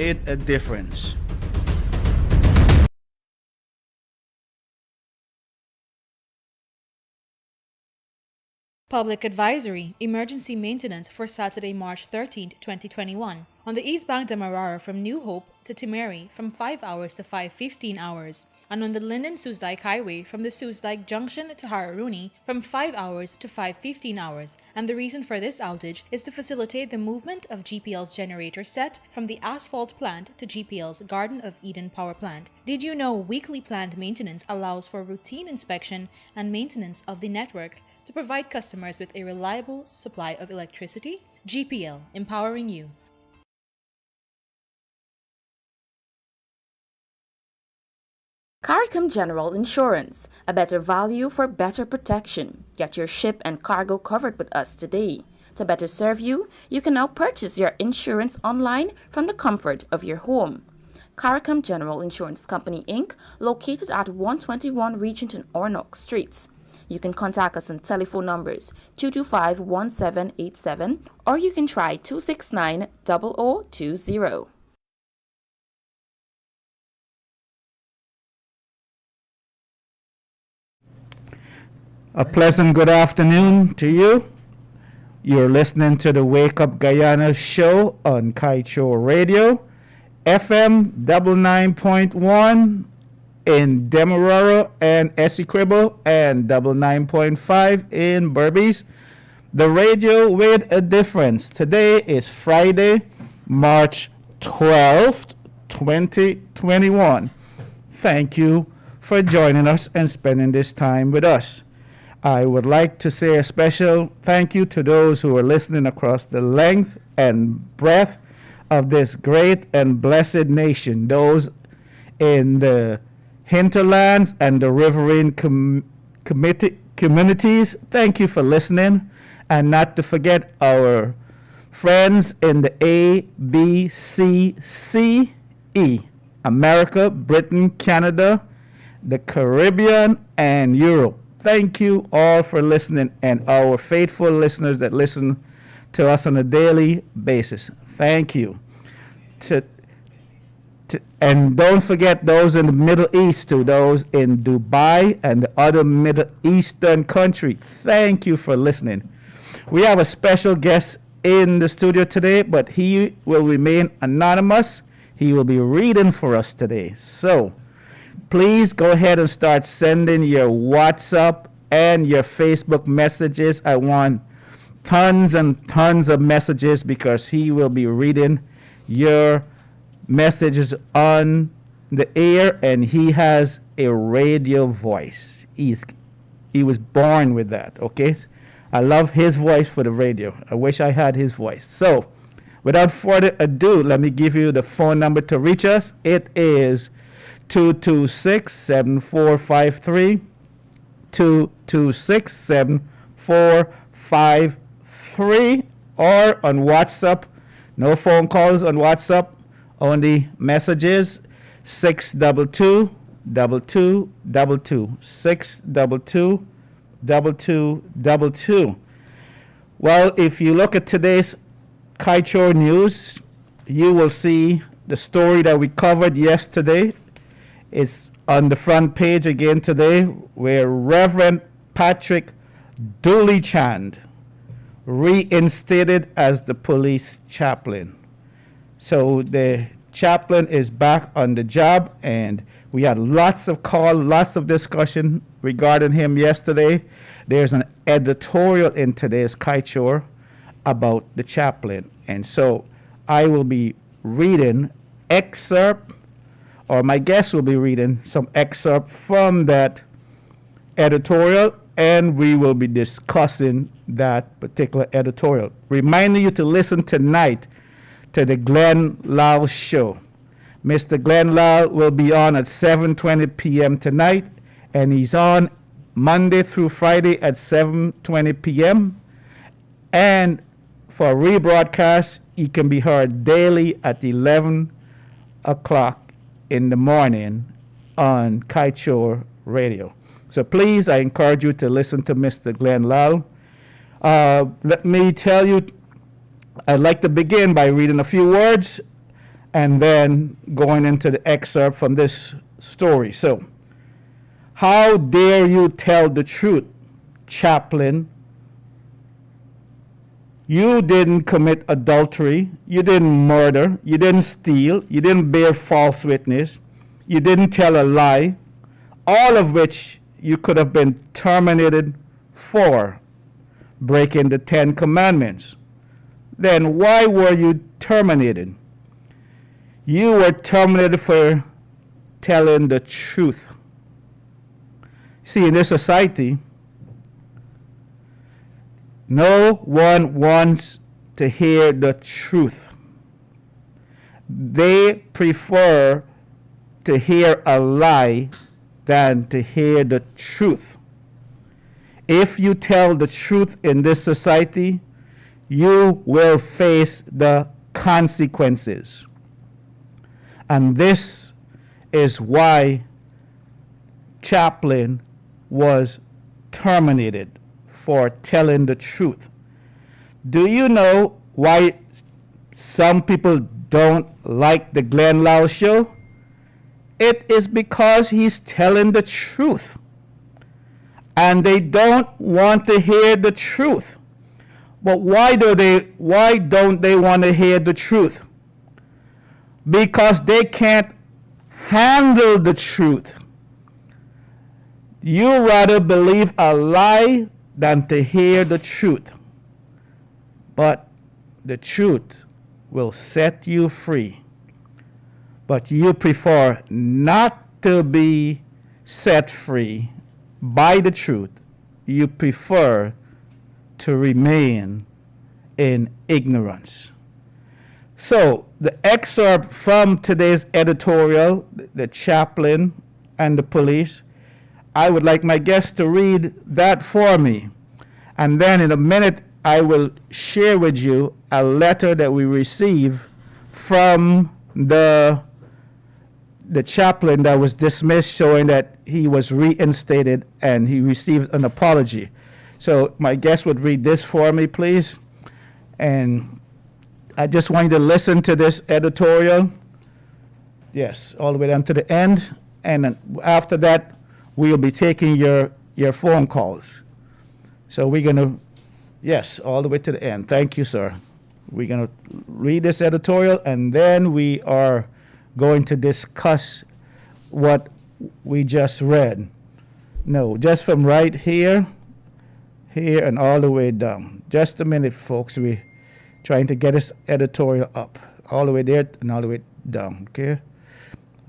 Made a difference. Public Advisory Emergency Maintenance for Saturday, March 13, 2021. On the eastbound Demerara from New Hope to Timeri from 5 hours to 5:15 hours. And on the Linden-Susdike Highway from the Susdike Junction to Hararuni from 5 hours to 5:15 hours. And the reason for this outage is to facilitate the movement of GPL's generator set from the asphalt plant to GPL's Garden of Eden power plant. Did you know weekly planned maintenance allows for routine inspection and maintenance of the network to provide customers with a reliable supply of electricity? GPL, empowering you. CARICOM General Insurance, a better value for better protection. Get your ship and cargo covered with us today. To better serve you, you can now purchase your insurance online from the comfort of your home. CARICOM General Insurance Company, Inc., located at 121 Regent and Ornock Streets. You can contact us on telephone numbers 225-1787 or you can try 269-0020. A pleasant good afternoon to you. You're listening to the Wake Up Guyana show on Kaieteur Radio, FM 99.1 in Demerara and Essequibo and 99.5 in Berbice. The radio with a difference. Today is Friday, March 12th, 2021. Thank you for joining us and spending this time with us. I would like to say a special thank you to those who are listening across the length and breadth of this great and blessed nation, those in the hinterlands and the riverine communities. Thank you for listening, and not to forget our friends in the A, B, C, C, E, America, Britain, Canada, the Caribbean, and Europe. Thank you all for listening, and our faithful listeners that listen to us on a daily basis. Thank you. And don't forget those in the Middle East, to those in Dubai and the other Middle Eastern country. Thank you for listening. We have a special guest in the studio today, but he will remain anonymous. He will be reading for us today. So please go ahead and start sending your WhatsApp and your Facebook messages. I want tons and tons of messages because he will be reading your messages on the air, and he has a radio voice. He was born with that, okay? I love his voice for the radio. I wish I had his voice. So without further ado, let me give you the phone number to reach us. It is 226-7453, 226-7453, or on WhatsApp. No phone calls on WhatsApp, only messages. 622-2222, 622-2222. Well, if you look at today's Kaieteur news, you will see the story that we covered yesterday. It's on the front page again today, where Reverend Patrick Dooley-Chand reinstated as the police chaplain. So the chaplain is back on the job, and we had lots of call, lots of discussion regarding him yesterday. There's an editorial in today's Kaieteur about the chaplain, and so I will be reading excerpt, or my guest will be reading some excerpt from that editorial, and we will be discussing that particular editorial. Reminding you to listen tonight to the Glenn Lal Show. Mr. Glenn Lal will be on at 7:20 p.m. tonight, and he's on Monday through Friday at 7:20 p.m. And for rebroadcast, he can be heard daily at 11 o'clock in the morning on Kaieteur Radio. So please, I encourage you to listen to Mr. Glenn Lal. Let me tell you, I'd like to begin by reading a few words and then going into the excerpt from this story. So, how dare you tell the truth, chaplain? You didn't commit adultery, you didn't murder, you didn't steal, you didn't bear false witness, you didn't tell a lie, all of which you could have been terminated for breaking the 10 Commandments. Then why were you terminated? You were terminated for telling the truth. See, in this society, no one wants to hear the truth. They prefer to hear a lie than to hear the truth. If you tell the truth in this society, you will face the consequences. And this is why Chaplin was terminated for telling the truth. Do you know why some people don't like the Glenn Lau show? It is because he's telling the truth. And they don't want to hear the truth. But why don't they want to hear the truth? Because they can't handle the truth. You rather believe a lie than to hear the truth. But the truth will set you free. But you prefer not to be set free by the truth. You prefer to remain in ignorance. So, the excerpt from today's editorial, the chaplain and the police, I would like my guest to read that for me. And then in a minute, I will share with you a letter that we received from the chaplain that was dismissed, showing that he was reinstated and he received an apology. So my guest would read this for me, please. And I just want you to listen to this editorial. Yes, all the way down to the end. And then after that, we'll be taking your phone calls. So we're going to, yes, all the way to the end. Thank you, sir. We're going to read this editorial, and then we are going to discuss what we just read. No, just from right here, and all the way down. Just a minute, folks. We're trying to get this editorial up. All the way there and all the way down, okay?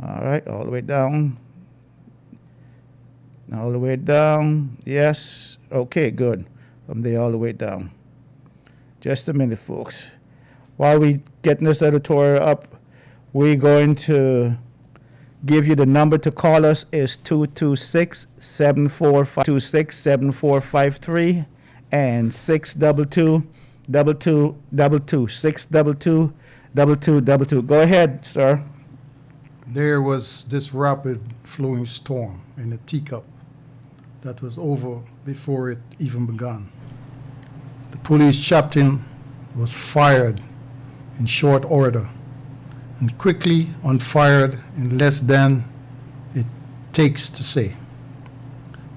All right, all the way down. All the way down. Yes. Okay, good. From there all the way down. Just a minute, folks. While we getting this editorial up, we're going to give you the number to call us is 226-7453 and 622-2222, 622-2222. Go ahead, sir. There was this rapid flowing storm in a teacup that was over before it even began. The police chaplain was fired in short order and quickly unfired in less than it takes to say.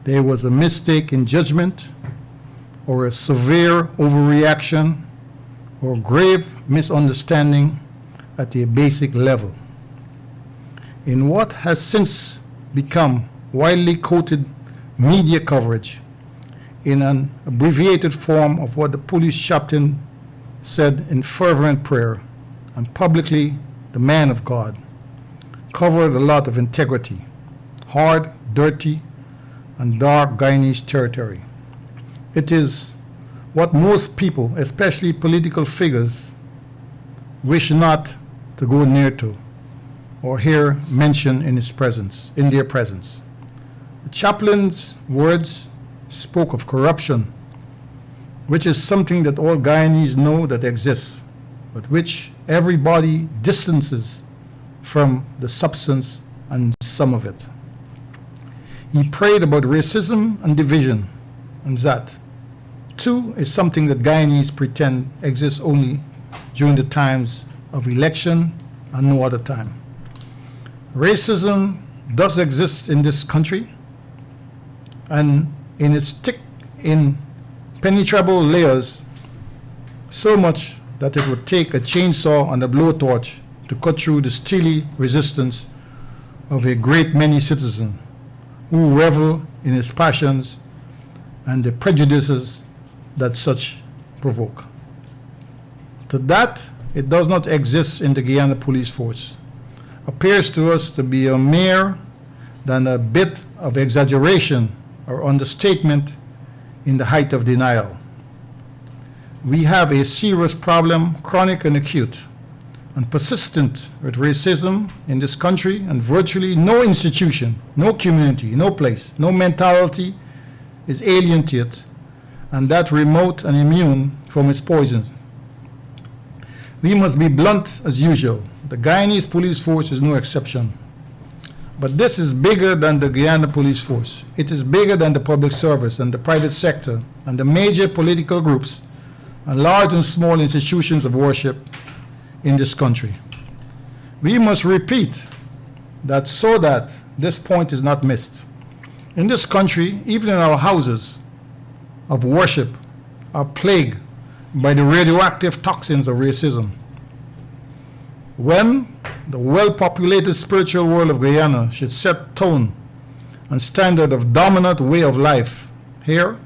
There was a mistake in judgment, or a severe overreaction, or grave misunderstanding at a basic level. In what has since become widely quoted media coverage, in an abbreviated form of what the police chaplain said in fervent prayer, and publicly the man of God, covered a lot of integrity, hard, dirty, and dark Guyanese territory. It is what most people, especially political figures, wish not to go near to or hear mentioned in their presence. The chaplain's words spoke of corruption, which is something that all Guyanese know that exists, but which everybody distances from the substance and some of it. He prayed about racism and division, and that, too, is something that Guyanese pretend exists only during the times of election and no other time. Racism does exist in this country, and in its thick, impenetrable layers, so much that it would take a chainsaw and a blowtorch to cut through the steely resistance of a great many citizens who revel in its passions and the prejudices that such provoke. To that, it does not exist in the Guyana police force. Appears to us to be a mere than a bit of exaggeration or understatement in the height of denial. We have a serious problem, chronic and acute, and persistent with racism in this country, and virtually no institution, no community, no place, no mentality is alien to it, and that remote and immune from its poisons. We must be blunt as usual. The Guyanese police force is no exception. But this is bigger than the Guyana police force. It is bigger than the public service and the private sector and the major political groups and large and small institutions of worship in this country. We must repeat that so that this point is not missed. In this country, even in our houses of worship, are plagued by the radioactive toxins of racism. When the well-populated spiritual world of Guyana should set tone and standard of dominant way of life here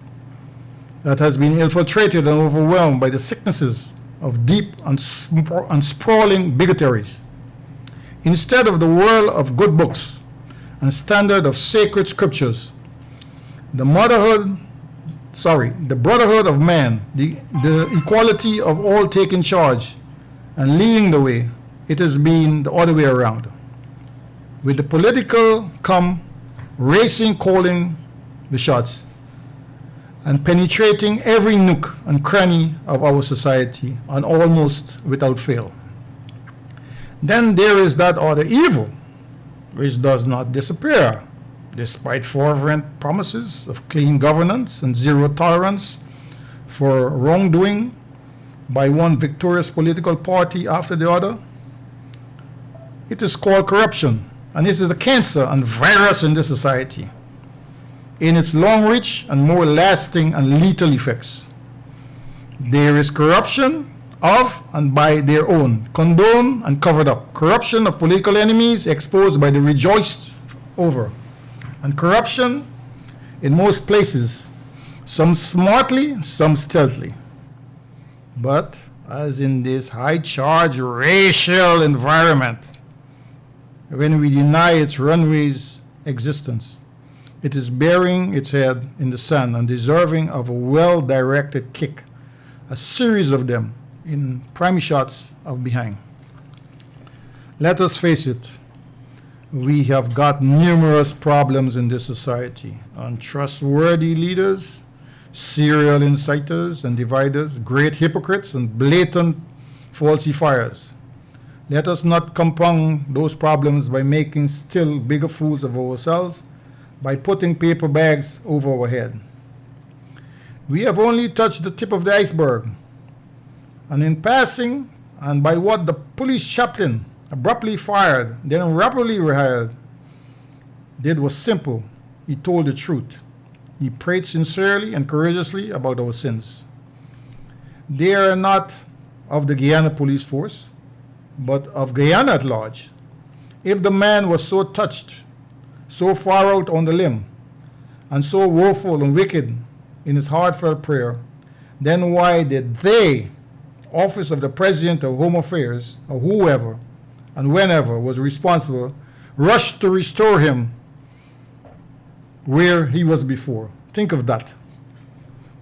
that has been infiltrated and overwhelmed by the sicknesses of deep and sprawling bigotries, instead of the world of good books and standard of sacred scriptures, the brotherhood of man, the equality of all taking charge and leading the way, it has been the other way around. With the political come racing, calling the shots, and penetrating every nook and cranny of our society, and almost without fail. Then there is that other evil, which does not disappear, despite fervent promises of clean governance and zero tolerance for wrongdoing by one victorious political party after the other. It is called corruption, and this is the cancer and virus in this society, in its long-reach and more lasting and lethal effects. There is corruption of and by their own, condoned and covered up. Corruption of political enemies exposed by the rejoiced over. And corruption in most places, some smartly, some stealthily. But as in this high-charged racial environment, when we deny its runway's existence, it is burying its head in the sand and deserving of a well-directed kick, a series of them in prime shots of behind. Let us face it, we have got numerous problems in this society. Untrustworthy leaders, serial inciters and dividers, great hypocrites and blatant falsifiers. Let us not compound those problems by making still bigger fools of ourselves, by putting paper bags over our head. We have only touched the tip of the iceberg. And in passing, and by what the police chaplain abruptly fired, then rapidly rehired, did was simple. He told the truth. He prayed sincerely and courageously about our sins. They are not of the Guyana police force, but of Guyana at large. If the man was so touched, so far out on the limb, and so woeful and wicked in his heartfelt prayer, then why did they, Office of the President of Home Affairs, or whoever and whenever was responsible, rush to restore him where he was before? Think of that.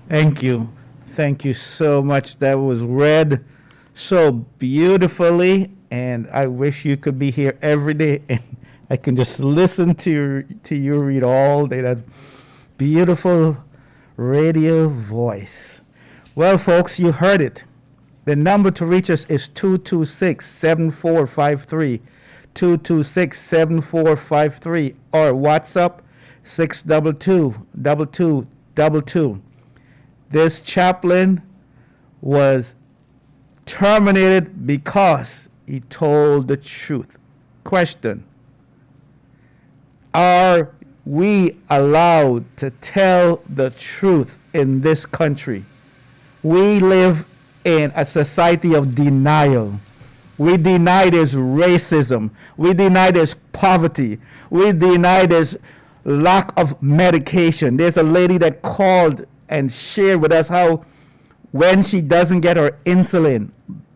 Thank you. Thank you so much. That was read so beautifully, and I wish you could be here every day and I can just listen to you read all day. That beautiful radio voice. Well, folks, you heard it. The number to reach us is 226-7453, 226-7453, or WhatsApp 622-2222. This chaplain was terminated because he told the truth. Question: are we allowed to tell the truth in this country? We live in a society of denial. We deny there's racism. We deny there's poverty. We deny there's lack of medication. There's a lady that called and shared with us how when she doesn't get her insulin,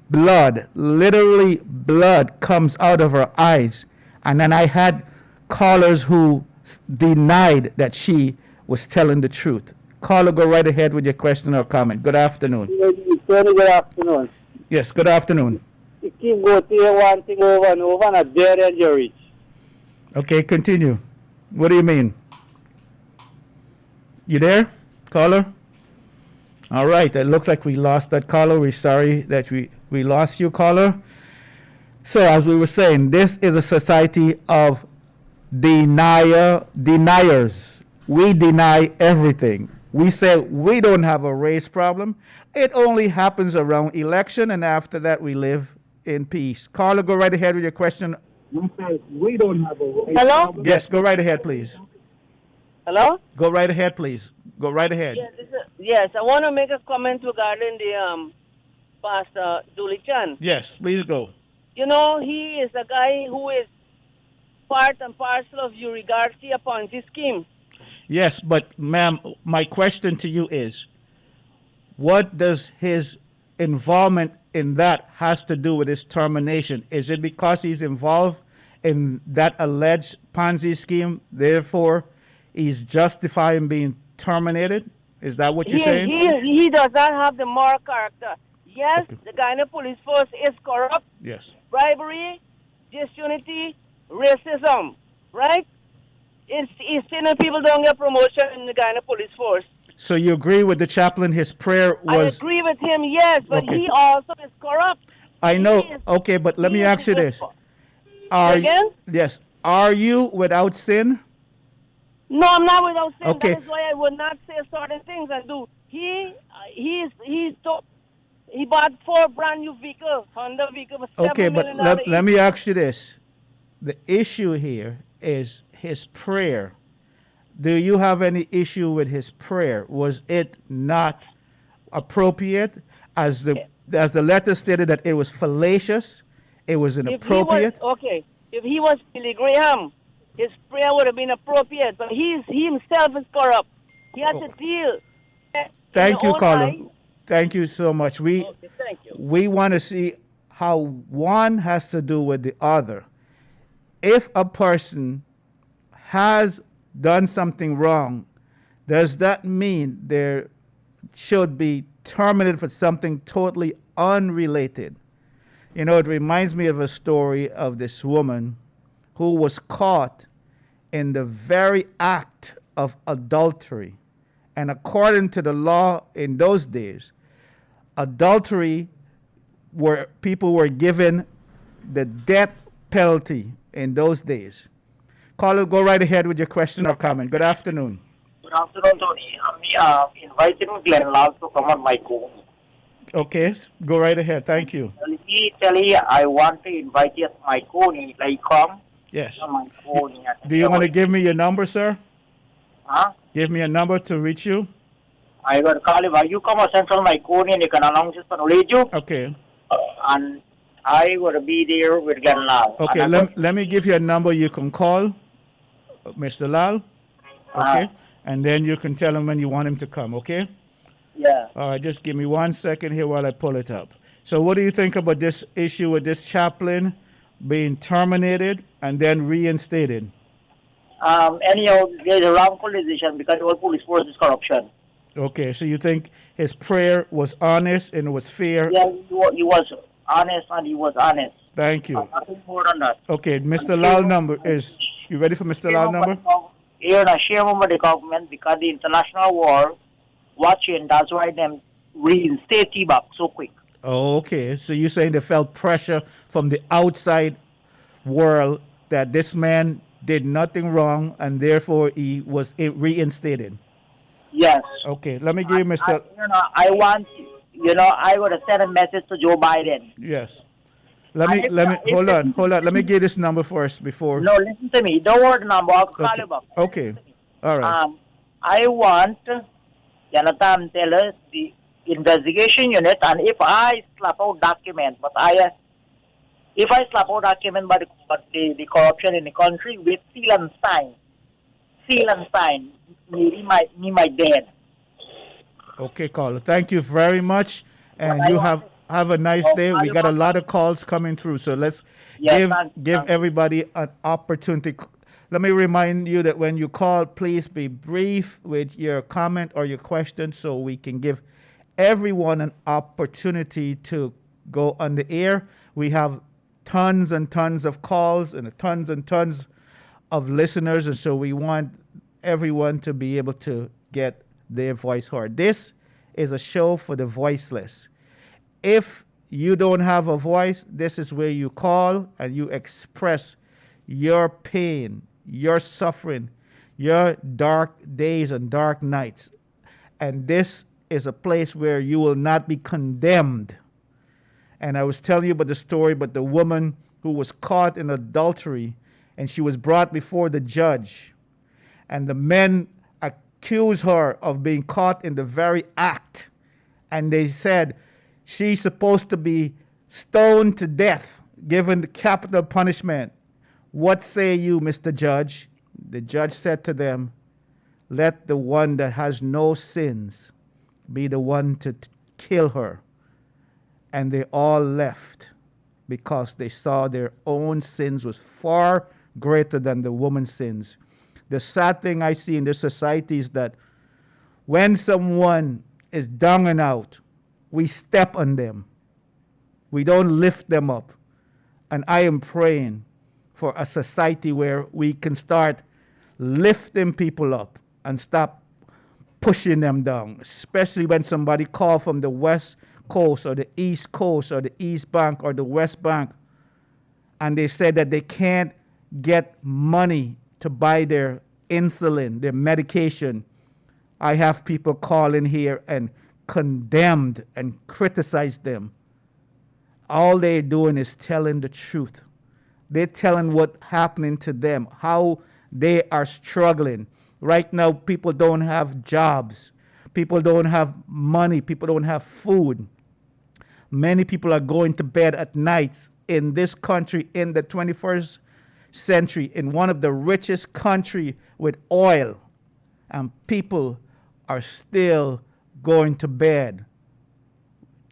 blood, literally blood comes out of her eyes. And then I had callers who denied that she was telling the truth. Caller, go right ahead with your question or comment. Good afternoon. Very good afternoon. Yes, good afternoon. You keep going to one thing over and over and at dead end you reach. Okay, continue. What do you mean? You there, caller? All right, it looks like we lost that caller. We're sorry that we lost you, caller. So as we were saying, this is a society of deniers. We deny everything. We say we don't have a race problem. It only happens around election, and after that we live in peace. Caller, go right ahead with your question. We don't have a race. Hello? problem. Yes, go right ahead, please. Hello? Go right ahead, please. Go right ahead. Yes, I want to make a comment regarding the Pastor Julie Chan. Yes, please go. You know, he is a guy who is part and parcel of Uri Garcia Ponzi scheme. Yes, but ma'am, my question to you is, what does his involvement in that has to do with his termination? Is it because he's involved in that alleged Ponzi scheme, therefore he's justifying being terminated? Is that what you're saying? He does not have the moral character. Yes, the Guyana police force is corrupt, Yes. bribery, disunity, racism, right? It's saying people don't get promotion in the Guyana police force. So you agree with the chaplain? His prayer I was. agree with him, yes, but Okay. he also is corrupt. I know. He is- Okay, but let me he is ask you the- this: Are Again? yes? Are you without sin? No, I'm not without sin. Okay. That is why I would not say certain things and do. He bought 4 brand new vehicles, Honda vehicle for $7 Okay, but million let each. me ask you this: the issue here is his prayer. Do you have any issue with his prayer? Was it not appropriate, as the letter stated that it was fallacious, it was inappropriate? If he was Billy Graham, his prayer would have been appropriate. But he himself is corrupt. He has to deal. Thank in you, the own caller. eye. Thank you so much. Okay, thank you. We want to see how one has to do with the other. If a person has done something wrong, does that mean there should be terminated for something totally unrelated? You know, it reminds me of a story of this woman who was caught in the very act of adultery. And according to the law in those days, adultery, where people were given the death penalty in those days. Caller, go right ahead with your question or comment. Good afternoon. Good afternoon, Tony. I'm inviting Glenn Lal to come on my call. Okay, go right ahead. Thank you. Tell you, I want to invite you to my call. Like, come Yes. on my call. Do you want to give me your number, sir? Huh? Give me a number to reach you. I got to call you. You come on Central my call and you can announce it on radio. Okay. And I will be there with Glenn Lal. Okay, let me give you a number you can call, Mr. Lal. Okay. And then you can tell him when you want him to come, okay? Yeah. All right, just give me 1 second here while I pull it up. So what do you think about this issue with this chaplain being terminated and then reinstated? Anyhow, there's a wrongful decision because the whole police force is corruption. Okay, so you think his prayer was honest and it was fair? Yeah, he was honest and he was honest. Thank you. Nothing more than that. Okay, Mr. Lal number is, you ready for Mr. Lal number? Here, I share with the government because the international war watching, that's why them reinstate him back so quick. Oh, okay, so you're saying they felt pressure from the outside world that this man did nothing wrong and therefore he was reinstated. Yes. Okay, let me give you Mr. I want, I would have sent a message to Joe Biden. Yes. Hold on. Let me get this number first before. No, listen to me. Don't worry the number. I'll call Okay. you back. Okay. Listen to me. All right. I want, Jonathan, tell us the investigation unit, and if I slap out document, if I slap out document about the corruption in the country with seal and sign, me might dead. Okay, caller. Thank you very much, and But I you want have a nice day. We got a lot of calls coming through, so let's Yes, give everybody an opportunity. Let me remind you that when you call, please be brief with your comment or your question, so we can give everyone an opportunity to go on the air. We have tons and tons of calls and tons of listeners, and so we want everyone to be able to get their voice heard. This is a show for the voiceless. If you don't have a voice, this is where you call and you express your pain, your suffering, your dark days and dark nights. And this is a place where you will not be condemned. And I was telling you about the story about the woman who was caught in adultery, and she was brought before the judge. And the men accused her of being caught in the very act. And they said she's supposed to be stoned to death, given the capital punishment. What say you, Mr. Judge? The judge said to them, let the one that has no sins be the one to kill her. And they all left because they saw their own sins was far greater than the woman's sins. The sad thing I see in this society is that when someone is down and out, we step on them. We don't lift them up. And I am praying for a society where we can start lifting people up and stop pushing them down, especially when somebody calls from the West Coast or the East Coast or the East Bank or the West Bank, and they said that they can't get money to buy their insulin, their medication. I have people calling here and condemned and criticize them. All they're doing is telling the truth. They're telling what's happening to them, how they are struggling. Right now, people don't have jobs. People don't have money. People don't have food. Many people are going to bed at nights in this country in the 21st century, in one of the richest country with oil, and people are still going to bed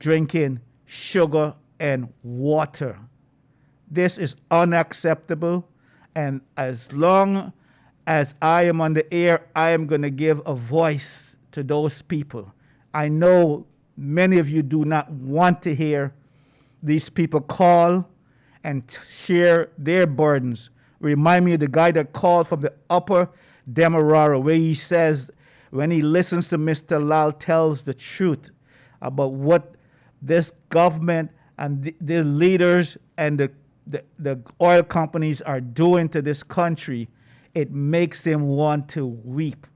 drinking sugar and water. This is unacceptable, and as long as I am on the air, I am going to give a voice to those people. I know many of you do not want to hear these people call and share their burdens. Remind me of the guy that called from the upper Demerara, where he says, when he listens to Mr. Lal tells the truth about what this government and the leaders and the oil companies are doing to this country, it makes him want to weep.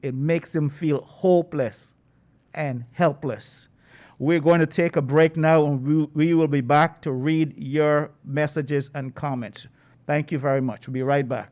It makes him feel hopeless and helpless. We're going to take a break now, and we will be back to read your messages and comments. Thank you very much. We'll be right back.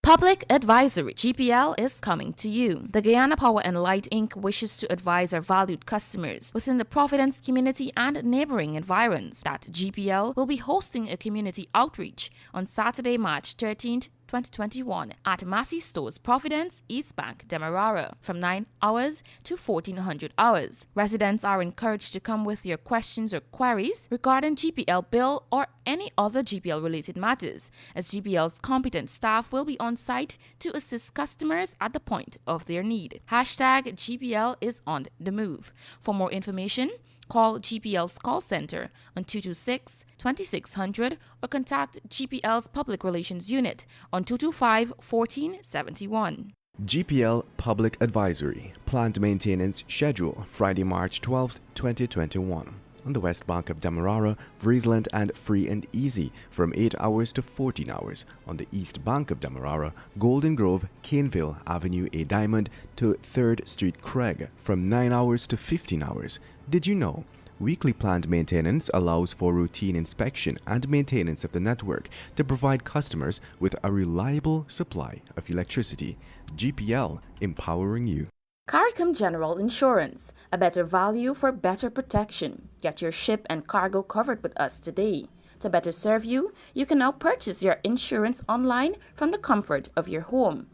Public Advisory GPL is coming to you. The Guyana Power and Light Inc. wishes to advise our valued customers within the Providence community and neighboring environs that GPL will be hosting a community outreach on Saturday, March 13th, 2021 at Massey Stores, Providence, East Bank, Demerara from 9 hours to 1400 hours. Residents are encouraged to come with your questions or queries regarding GPL bill or any other GPL related matters, as GPL's competent staff will be on site to assist customers at the point of their need. Hashtag GPL is on the move. For more information, call GPL's call center on 226-2600 or contact GPL's Public Relations Unit on 225-1471. GPL Public Advisory. Plant maintenance schedule Friday, March 12, 2021. on the west bank of Demerara, Friesland and Free and Easy from 8 hours to 14 hours. On the east bank of Demerara, Golden Grove, Caneville, Avenue A Diamond to 3rd Street Craig from 9 hours to 15 hours. Did you know? Weekly planned maintenance allows for routine inspection and maintenance of the network to provide customers with a reliable supply of electricity. GPL, empowering you. CARICOM General Insurance, a better value for better protection. Get your ship and cargo covered with us today. To better serve you, you can now purchase your insurance online from the comfort of your home.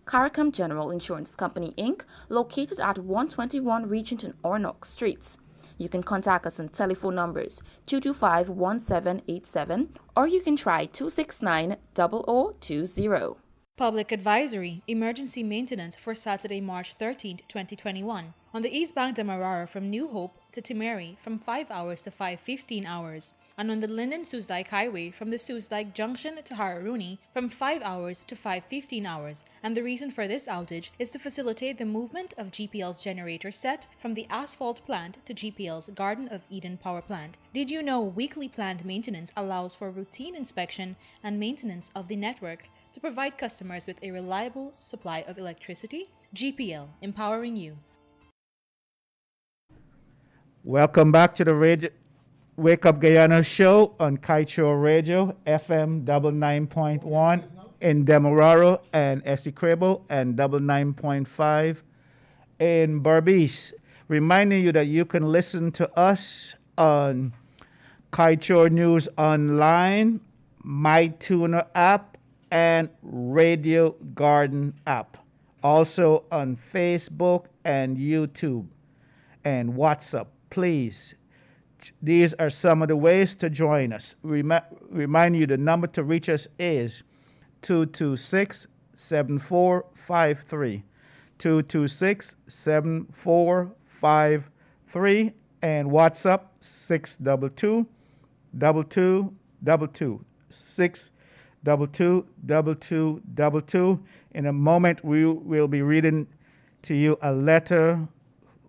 CARICOM General Insurance Company, Inc., located at 121 Regent and Ornock Streets. You can contact us on telephone numbers 225-1787 or you can try 269-0020. Public advisory, emergency maintenance for Saturday, March 13th, 2021. On the eastbound Demerara from New Hope to Timeri from 5 hours to 5:15 hours. And on the Linden-Susdike Highway from the Susdike Junction to Hararuni from 5 hours to 5:15 hours. And the reason for this outage is to facilitate the movement of GPL's generator set from the asphalt plant to GPL's Garden of Eden power plant. Did you know weekly planned maintenance allows for routine inspection and maintenance of the network to provide customers with a reliable supply of electricity? GPL, empowering you. Welcome back to the radio, Wake Up Guyana show on Kaieteur Radio, FM 99.1 in Demerara and Essequibo and 99.5 in Berbice. Reminding you that you can listen to us on Kaieteur News Online, MyTuner app, and Radio Garden app. Also on Facebook and YouTube and WhatsApp. Please, these are some of the ways to join us. Remind you the number to reach us is 226-7453. 226-7453 and WhatsApp 622-2222. 622-2222. In a moment, we will be reading to you a letter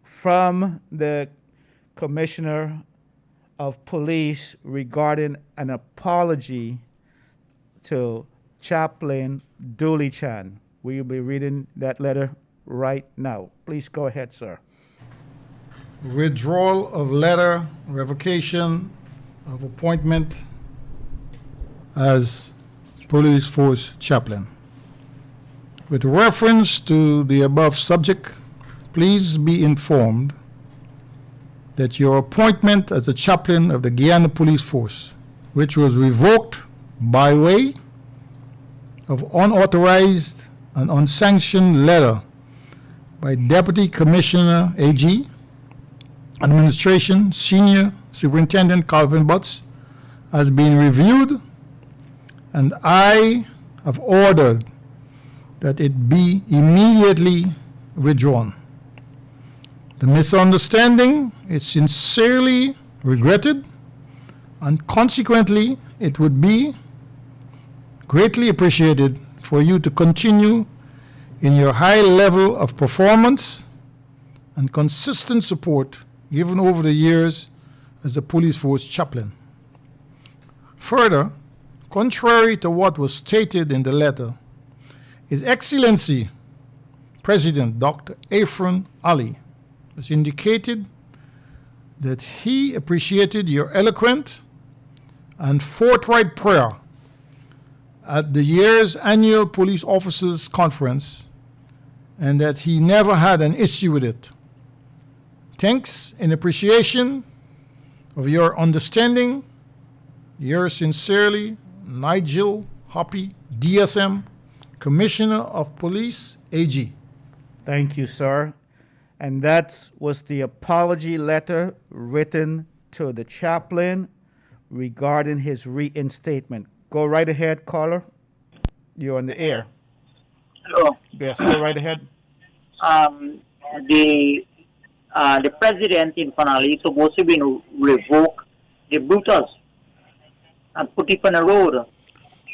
from the Commissioner of Police regarding an apology to Chaplain Dooley Chan. We will be reading that letter right now. Please go ahead, sir. Withdrawal of letter, revocation of appointment as police force chaplain. With reference to the above subject, please be informed that your appointment as a chaplain of the Guyana Police Force, which was revoked by way of unauthorized and unsanctioned letter by Deputy Commissioner AG, Administration Senior Superintendent Calvin Butts, has been reviewed, and I have ordered that it be immediately withdrawn. The misunderstanding is sincerely regretted, and consequently, it would be greatly appreciated for you to continue in your high level of performance and consistent support given over the years as the police force chaplain. Further, contrary to what was stated in the letter, His Excellency President Dr. Afron Ali has indicated that he appreciated your eloquent and forthright prayer at the year's annual police officers conference, and that he never had an issue with it. Thanks in appreciation of your understanding, yours sincerely, Nigel Hoppy, DSM, Commissioner of Police, AG. Thank you, sir. And that was the apology letter written to the chaplain regarding his reinstatement. Go right ahead, caller. You're on the air. Hello. Yes, go right ahead. The president in Fanali is supposed to be revoke the Brutus and put it on the road.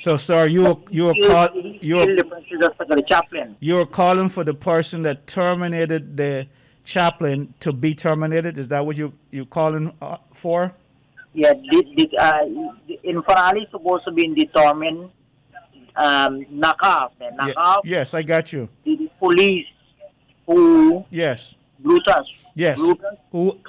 So, sir, you were the chaplain. calling for the person that terminated the chaplain to be terminated? Is that what you calling for? Yeah, in finale supposed to be determined knock off. Then knock off Yes, I got you. the police who Yes. Brutus. Yes. Brutus. Who-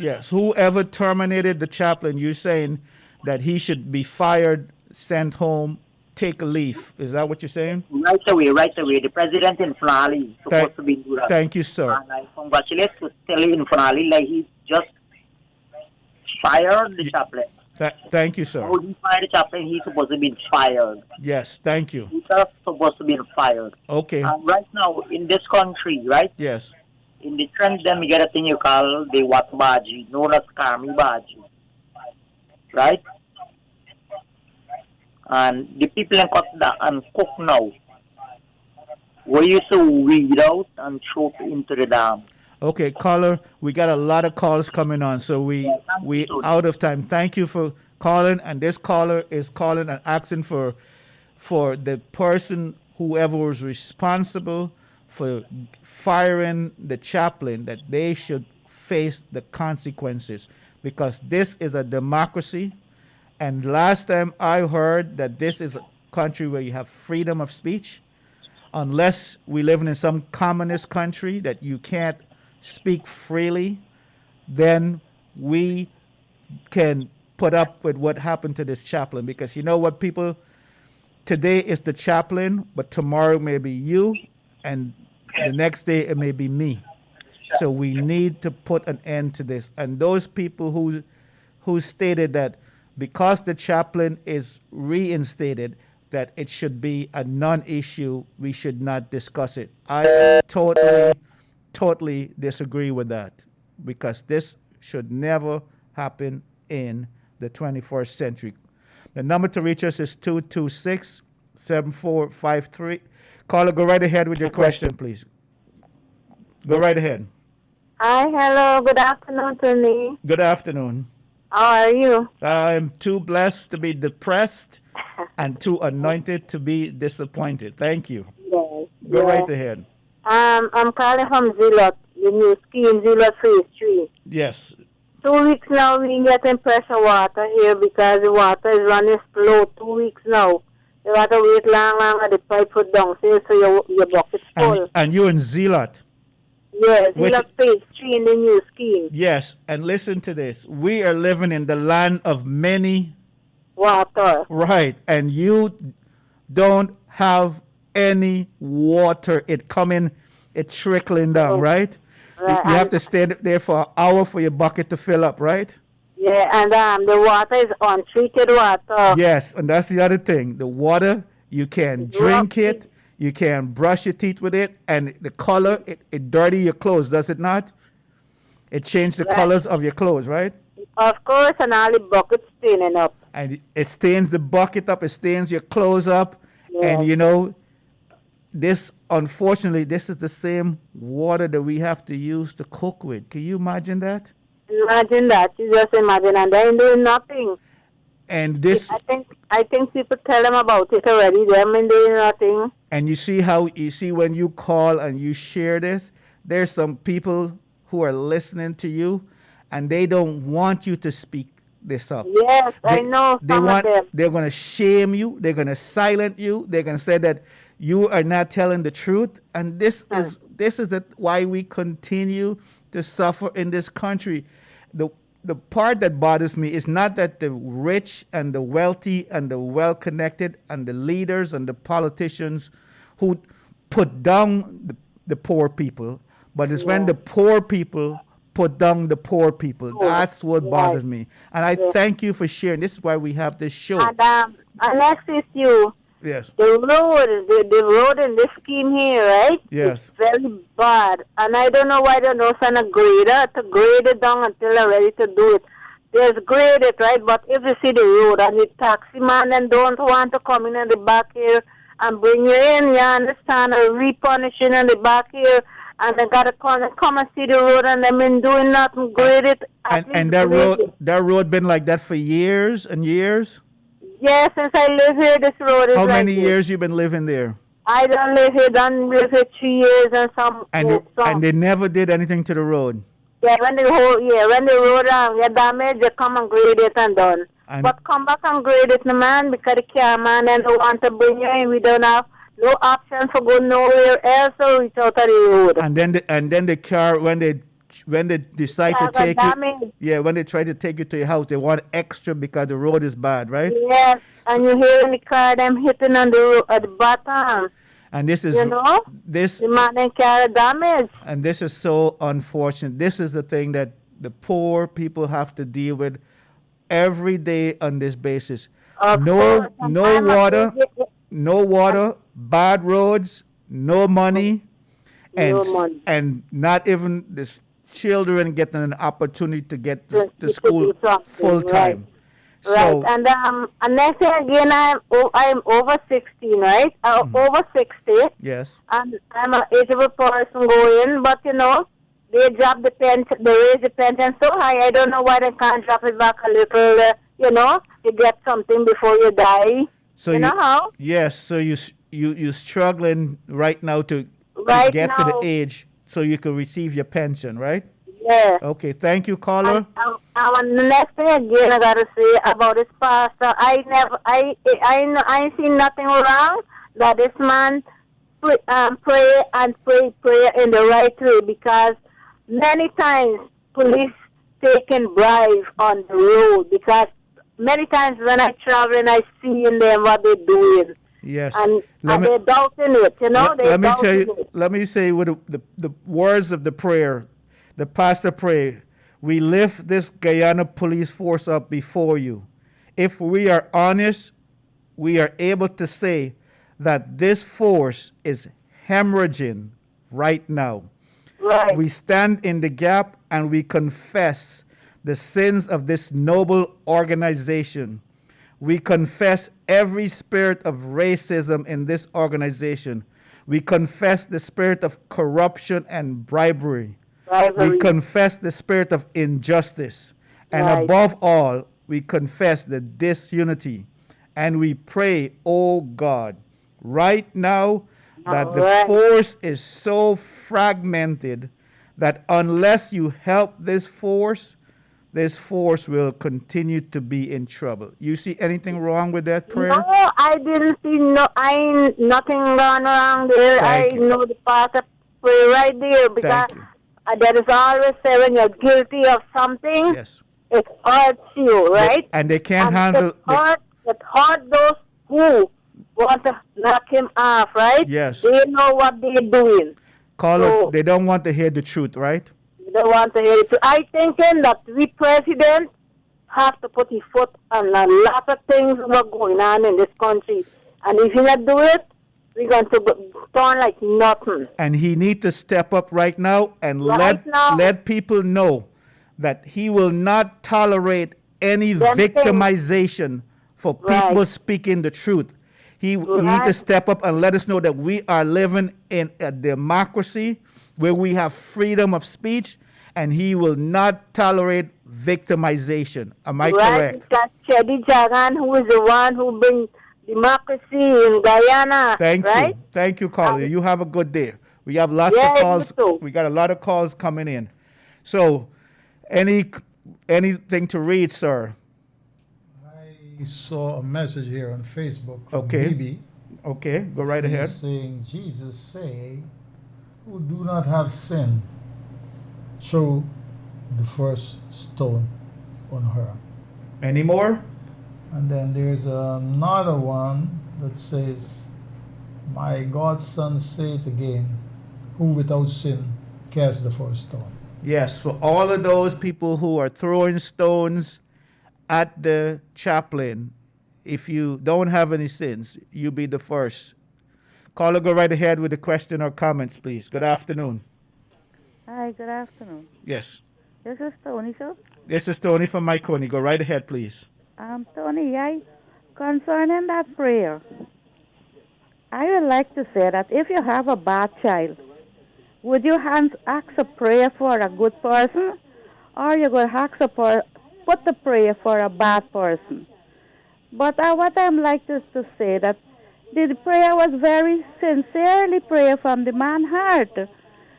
yes. Whoever terminated the chaplain, you're saying that he should be fired, sent home, take a leave. Is that what you're saying? Right away, right away. The president in finale supposed to be do that. Thank you, sir. And I congratulate to tell you in finale like he just fired the chaplain. Thank you, sir. How he fired the chaplain, he's supposed to be fired. Yes, thank you. He's just supposed to be fired. Okay. And right now, in this country, right? Yes. In the trend, them you get a thing you call the wat baji, known as karmi baji. Right? And the people in cut that and cook now. We used to weed out and throw it into the dam. Okay, caller, we got a lot of calls coming on, so we out of time. Thank you for calling, and this caller is calling and asking for the person, whoever was responsible for firing the chaplain, that they should face the consequences, because this is a democracy, and last time I heard that this is a country where you have freedom of speech, unless we live in some communist country that you can't speak freely, then we can put up with what happened to this chaplain. Because you know what, people, today is the chaplain, but tomorrow may be you, and the next day it may be me. So we need to put an end to this. And those people who stated that because the chaplain is reinstated, that it should be a non-issue, we should not discuss it. I totally disagree with that, because this should never happen in the 21st century. The number to reach us is 226-7453. Caller, go right ahead with your question, please. Go right ahead. Hi, hello, good afternoon, Tony. Good afternoon. How are you? I'm too blessed to be depressed and too anointed to be disappointed. Thank you. Yes. Go right ahead. I'm calling from Zilot, the new scheme, Zilot Phase 3. Yes. 2 weeks now, we ain't getting pressure water here because the water is running slow. 2 weeks now. You have to wait long at the pipe put down, so your bucket's full. And you're in Zealot. Yes, Zilot Phase 3 in the new scheme. Yes, and listen to this. We are living in the land of many water. Right, and you don't have any water. It trickling down, right? Right. You have to stay there for an hour for your bucket to fill up, right? Yeah, and the water is untreated water. Yes, and that's the other thing. The water, you can drink it, you can brush your teeth with it, and the color, it dirty your clothes, does it not? It changed the colors of your clothes, right? Of course, and all the buckets staining up. And it stains the bucket up, it stains your clothes up, and you know, unfortunately, this is the same water that we have to use to cook with. Can you imagine that? Imagine that. You just imagine, and they're doing nothing. And this, I think people tell them about it already. Them ain't doing nothing. And you see when you call and you share this, there's some people who are listening to you, and they don't want you to speak this up. Yes, I know. They're going to shame you. They're going to silence you. They're going to say that you are not telling the truth. And this is why we continue to suffer in this country. The part that bothers me is not that the rich and the wealthy and the well-connected and the leaders and the politicians who put down the poor people, but it's when the poor people put down the poor people. That's what bothers me. And I thank you for sharing. This is why we have this show. And next is you. Yes. The road in this scheme here, right? Yes. It's very bad. And I don't know why they don't send a grader to grade it down until they're ready to do it. There's grade it, right? But if you see the road and the taxi man then don't want to come in the back here and bring you in, you understand, or repunishing in the back here, and they gotta come and see the road, and they've been doing nothing, grade it. And that road been like that for years and years? Yeah, since I live here, this road is How like many this. years you been living there? I don't live here, done live here 3 years and some. And they never did anything to the road. Yeah, when the road get damaged, they come and grade it and done. And But come back and grade it, no man, because the cameraman and don't want to bring you in. We don't have no option for go nowhere else, so reach out to the road. and then the car when they decide to Car got take you, damaged. yeah, when they try to take you to your house, they want extra because the road is bad, right? Yes, and you hear in the car them hitting on the road at the bottom. And this is You know, this the man and car damage. and this is so unfortunate. This is the thing that the poor people have to deal with every day on this basis. Of No course, no sometimes water, I no water, bad roads, no money, and No money. and not even the children getting an opportunity to get to to school do something, full time. Right, and next thing again, I'm over 16, right? Over 60, Yes. and I'm an eligible person going, but you know, they drop the pension, they raise the pension so high. I don't know why they can't drop it back a little. You know, you get something before you die. So you know how? Yes. So you struggling right now to Right get to the now. age so you can receive your pension, right? Yeah. Okay. Thank you, caller. And the next thing again, I gotta say about this pastor, I ain't seen nothing wrong that this man pray in the right way, because many times police taking bribes on the road, because many times when I travel and I see in them what they're doing. Yes. And Let me- they're doubting it, you know? Let me tell doubting you. it. Let me say with the words of the prayer, the pastor pray. We lift this Guyana police force up before you. If we are honest, we are able to say that this force is hemorrhaging right now. Right. We stand in the gap and we confess the sins of this noble organization. We confess every spirit of racism in this organization. We confess the spirit of corruption and bribery. We confess the spirit of injustice. And Right. above all, we confess the disunity. And we pray, oh God, right now that the Alright. force is so fragmented that unless you help this force will continue to be in trouble. You see anything wrong with that prayer? No, I didn't see nothing wrong there. Thank you. know the pastor pray right there, because Thank you. that is always say when you're guilty of something, Yes. it hurts you, right? And they can't And handle. it hurt those who want to knock him off, right? Yes. They know what they're doing. Caller, So- they don't want to hear the truth, right? They want to hear it. So I thinking that we president have to put his foot on a lot of things that are going on in this country. And if he not do it, we're going to turn like nothing. And he need to step up right now and Right now. let people know that he will not tolerate any Them things. victimization for people Right. speaking the truth. He need to Right. step up and let us know that we are living in a democracy where we have freedom of speech, and he will not tolerate victimization. Am I Right? correct? Because Chedi Jagan, who is the one who brings democracy in Guyana, Thank right? you. Thank you, caller. You have a good day. We have lots Yeah, of you calls. too. We got a lot of calls coming in. So, anything to read, sir? I saw a message here on Facebook from Okay. Bibi. Okay, go right ahead. He's saying, Jesus say, who do not have sin, throw the first stone on her. Any more? And then there's another one that says, my godson say it again, who without sin cast the first stone. Yes, for all of those people who are throwing stones at the chaplain, if you don't have any sins, you be the first. Caller, go right ahead with the question or comments, please. Good afternoon. Hi, good afternoon. Yes. This is Tony, sir. This is Tony from Machinoy. Go right ahead, please. Tony, concerning that prayer, I would like to say that if you have a bad child, would you ask a prayer for a good person, or you going to put the prayer for a bad person? But what I'm like to say that The prayer was very sincerely prayer from the man's heart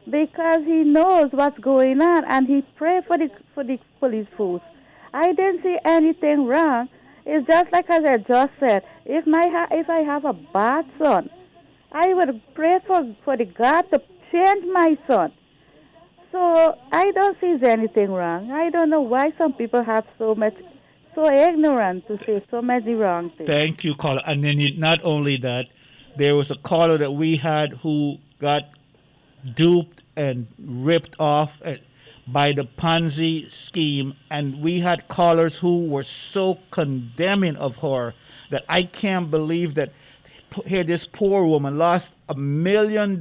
because he knows what's going on and he prayed for the police force. I didn't see anything wrong. It's just like as I just said. If I have a bad son, I would pray for the God to change my son. So I don't see anything wrong. I don't know why some people have so ignorant to say so many wrong things. Thank you, caller. And then not only that, there was a caller that we had who got duped and ripped off by the Ponzi scheme, and we had callers who were so condemning of her that I can't believe that here this poor woman lost $1 million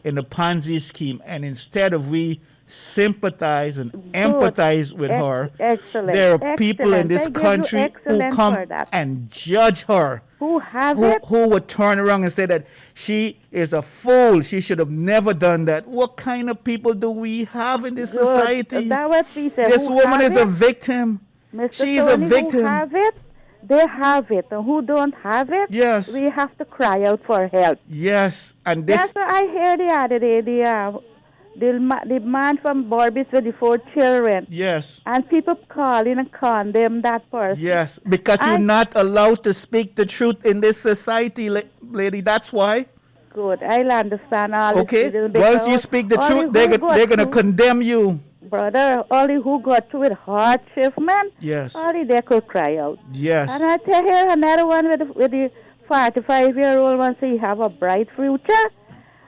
in the Ponzi scheme, and instead of we sympathize and empathize with her, Excellent. there are people in this I give you country who excellent come for that. and judge her, Who have it? who would turn around and say that she is a fool. She should have never done that. What kind of people do we have in this society? That what we say. This Who woman have is a it? victim. Mr. She is a Tony, victim. Who have it? They have it. And who don't have it? Yes. We have to cry out for help. Yes, and this. That's what I heard the other day. The man from Barbies with the 4 children. Yes. And people calling and condemn that person. Yes, because you're not allowed to speak the truth in this society, lady. That's why. Good. I'll understand all Okay. this. Once you speak the truth, they're going to condemn you. Brother, only who got through with hardship, man. Yes. Only they could cry out. Yes. And I tell you, another one with the 45-year-old one, say he have a bright future.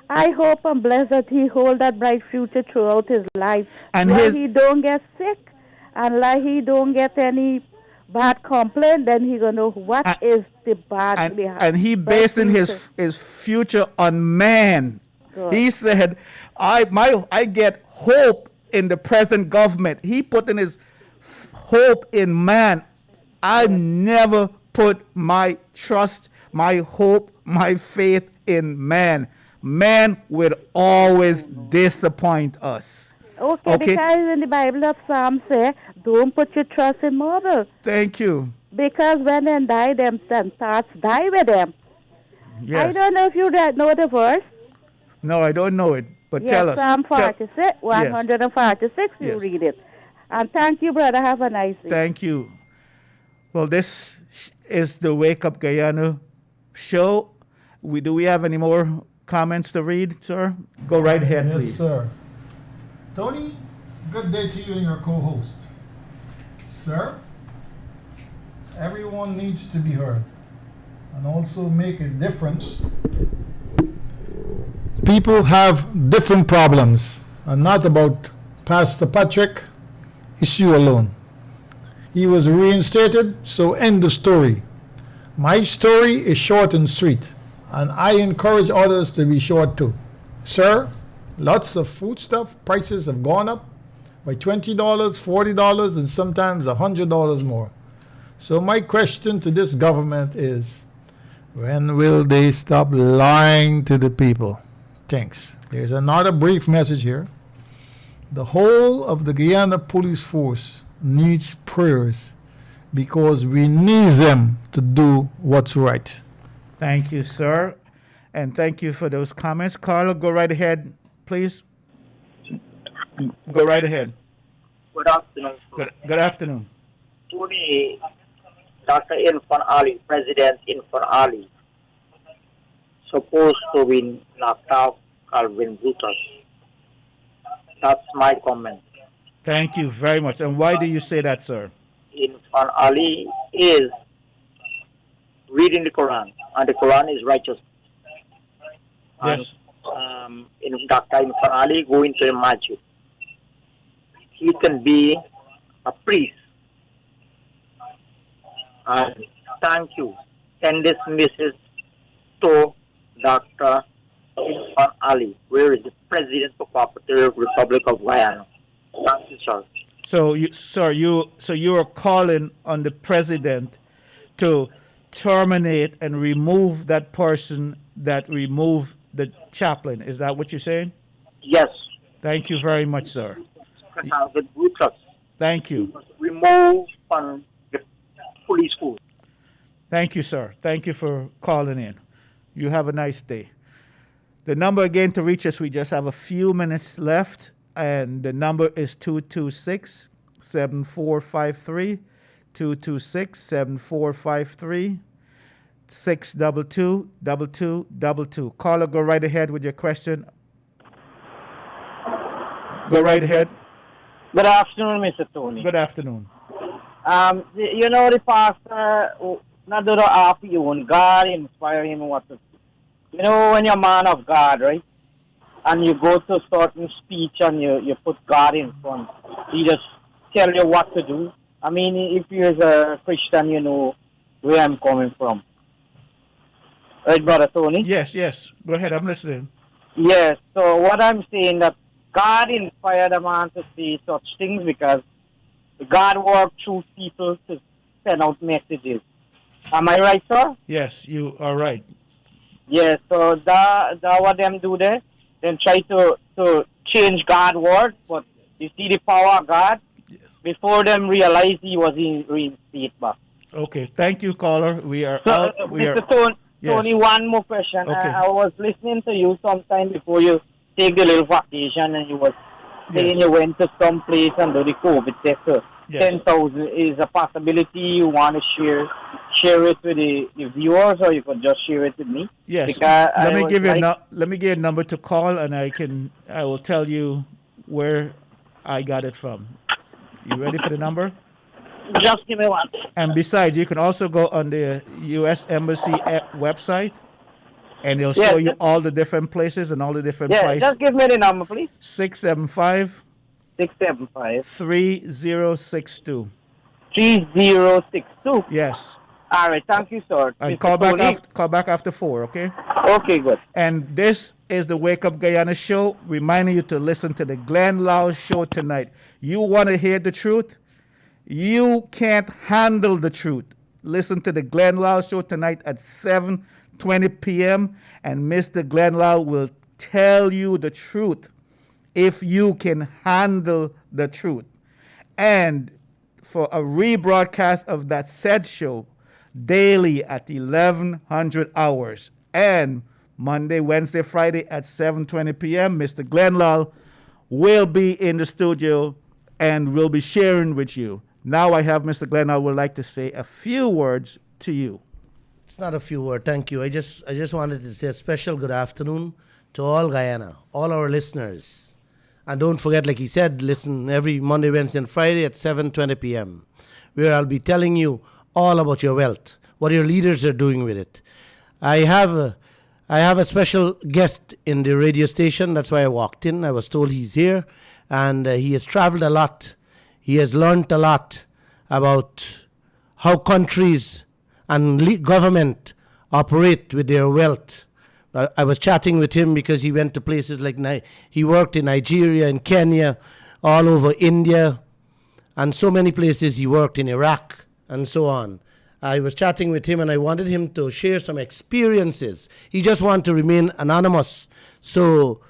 I hope and bless that he hold that bright future throughout his life. And he don't get sick and like he don't get any bad complaint, then he gonna know what is the bad. And he basing his future on man. Good. He said, I get hope in the present government. He put in his hope in man. I never put my trust, my hope, my faith in man. Man will always disappoint us. Okay, because in the Bible of Psalm say, don't put your trust in mortal. Thank you. Because when they die, them thoughts die with them. Yes. I don't know if you know the verse. No, I don't know it, but tell us. Psalm 46, 146, you read it. And thank you, brother. Have a nice day. Thank you. Well, this is the Wake Up Guyana show. Do we have any more comments to read, sir? Go right ahead, please. Yes, sir. Tony, good day to you and your co-host. Sir, everyone needs to be heard and also make a difference. People have different problems and not about Pastor Patrick issue alone. He was reinstated, so end the story. My story is short and sweet, and I encourage others to be short too. Sir, lots of foodstuff prices have gone up by $20, $40, and sometimes $100 more. So my question to this government is, when will they stop lying to the people? Thanks. There's another brief message here. The whole of the Guyana police force needs prayers because we need them to do what's right. Thank you, sir. And thank you for those comments. Carla, go right ahead, please. Go right ahead. Good afternoon. Good afternoon. Today, Dr. Infant Ali, President Infant Ali, supposed to be knocked out Calvin Brutus. That's my comment. Thank you very much. And why do you say that, sir? Infant Ali is reading the Quran, and the Quran is righteous. Yes. And in Dr. Infant Ali going to the masjid, he can be a priest. And thank you. Send this message to Dr. Infant Ali, where is the President of the Cooperative Republic of Guyana. Thank you, sir. So you are calling on the president to terminate and remove that person that removed the chaplain. Is that what you're saying? Yes. Thank you very much, sir. Thank you. Remove from the police force. Thank you, sir. Thank you for calling in. You have a nice day. The number again to reach us, we just have a few minutes left, and the number is 226-7453, 226-7453, 622-2222. Caller, go right ahead with your question. Go right ahead. Good afternoon, Mr. Tony. Good afternoon. You know, the pastor, not do the half you, and God inspire him what to. You know, when you're a man of God, right? And you go to a certain speech and you put God in front. He just tell you what to do. I mean, if you're a Christian, you know where I'm coming from. Right, Brother Tony? Yes. Go ahead, I'm listening. Yes, so what I'm saying that God inspired a man to say such things because God worked through people to send out messages. Am I right, sir? Yes, you are right. Yes, so that what them do there. Them try to change God's word, but you see the power of God before them realize he was in reinstate back. Okay, thank you, caller. We are So, out. Mr. Tony, Yes. Tony, one more question. Okay. I was listening to you sometime before you take the little vacation and you was saying you went to some place and do the COVID test. So Yes. 10,000 is a possibility you want to share it with the viewers, or you could just share it with me. Yes. Because Let me was give you like- let me give you a number to call, and I will tell you where I got it from. You ready for the number? Just give me one. And besides, you can also go on the U.S. Embassy website, and it'll show you all the different places and all the different Yeah, prices. just give me the number, please. 675 675 3062. 3062. Yes. All right, thank you, sir. And Mr. call back after 4, okay? Okay, good. And this is the Wake Up Guyana show, reminding you to listen to the Glenn Lau show tonight. You want to hear the truth? You can't handle the truth. Listen to the Glenn Lau show tonight at 7:20 p.m. and Mr. Glenn Lau will tell you the truth if you can handle the truth. And for a rebroadcast of that said show daily at 1100 hours and Monday, Wednesday, Friday at 7:20 p.m. Mr. Glenn Lau will be in the studio and will be sharing with you. Now I have Mr. Glenn Lau would like to say a few words to you. It's not a few words. Thank you. I just wanted to say a special good afternoon to all Guyana, all our listeners. And don't forget, like he said, listen every Monday, Wednesday, and Friday at 7:20 p.m., where I'll be telling you all about your wealth, what your leaders are doing with it. I have a special guest in the radio station. That's why I walked in. I was told he's here, and he has traveled a lot. He has learned a lot about how countries and government operate with their wealth. I was chatting with him because he went to places like, he worked in Nigeria and Kenya, all over India, and so many places he worked in Iraq and so on. I was chatting with him and I wanted him to share some experiences. He just wanted to remain anonymous, so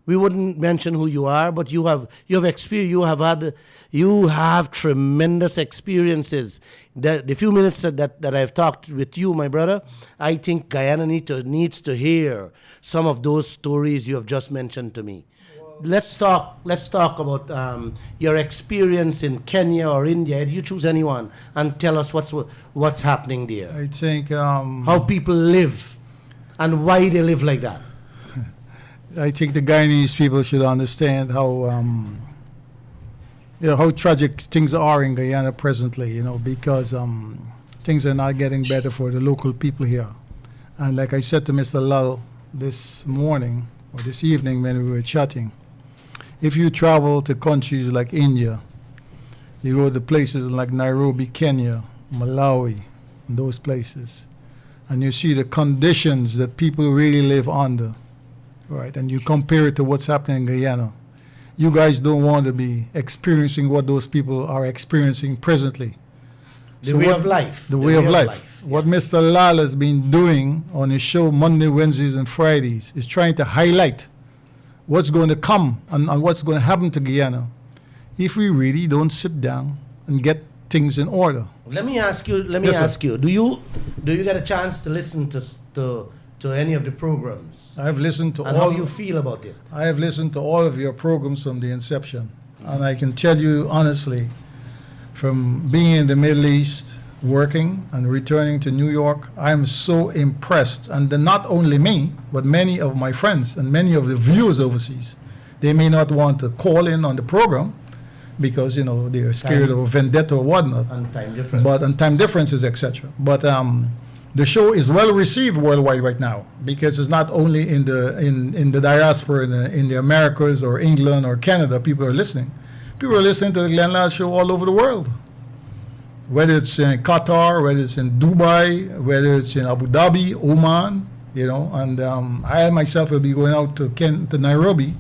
we wouldn't mention who you are, but you have experience. You have tremendous experiences. The few minutes that I've talked with you, my brother, I think Guyana needs to hear some of those stories you have just mentioned to me. Let's talk about your experience in Kenya or India. You choose anyone and tell us what's happening there. I think how people live and why they live like that. I think the Guyanese people should understand how how tragic things are in Guyana presently. Because things are not getting better for the local people here. And like I said to Mr. Lal this morning or this evening when we were chatting, if you travel to countries like India, you go to places like Nairobi, Kenya, Malawi, and those places, and you see the conditions that people really live under. Right, and you compare it to what's happening in Guyana. You guys don't want to be experiencing what those people are experiencing presently. The way of life. The way of life. What Mr. Lal has been doing on his show Monday, Wednesdays, and Fridays is trying to highlight what's going to come and what's going to happen to Guyana if we really don't sit down and get things in order. Let me ask you. Do you get a chance to listen to to any of the programs? I've listened to And all. how you feel about it? I have listened to all of your programs from the inception, and I can tell you honestly, from being in the Middle East, working and returning to New York, I'm so impressed. And then not only me, but many of my friends and many of the viewers overseas. They may not want to call in on the program because, you know, they're scared of a vendetta or whatnot. And time difference. But and time differences, etc. But the show is well received worldwide right now because it's not only in the diaspora in the Americas or England or Canada people are listening. People are listening to the Glenn Ladd show all over the world. Whether it's in Qatar, whether it's in Dubai, whether it's in Abu Dhabi, Oman, you know. And I myself will be going out to Nairobi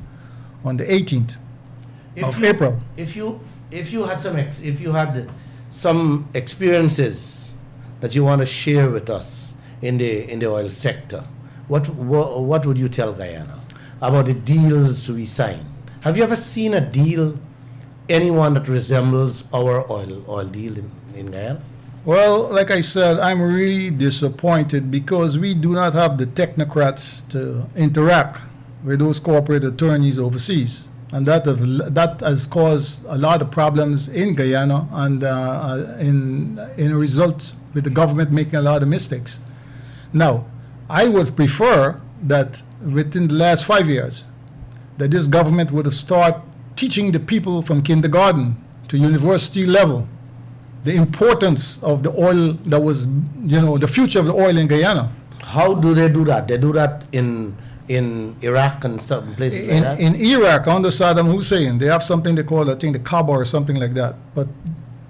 on the 18th of April. If you had some experiences that you want to share with us in the oil sector, what would you tell Guyana about the deals we signed? Have you ever seen a deal, anyone that resembles our oil deal in Guyana? Well, like I said, I'm really disappointed because we do not have the technocrats to interact with those corporate attorneys overseas. And that has caused a lot of problems in Guyana and in a result with the government making a lot of mistakes. Now, I would prefer that within the last 5 years, that this government would have started teaching the people from kindergarten to university level the importance of the oil that was, you know, the future of the oil in Guyana. How do they do that? They do that in Iraq and certain places like that? In Iraq, under Saddam Hussein, they have something they call, I think, the Kaaba or something like that. But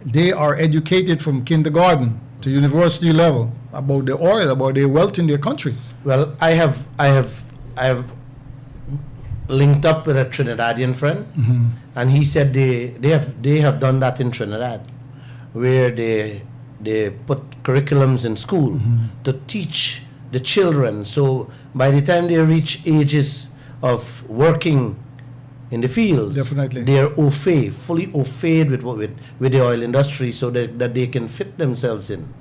they are educated from kindergarten to university level about the oil, about their wealth in their country. Well, I have linked up with a Trinidadian friend, and he said they have done that in Trinidad, where they put curriculums in school to teach the children. So by the time they reach ages of working in the fields, definitely they're fully au fait with the oil industry, so that they can fit themselves in.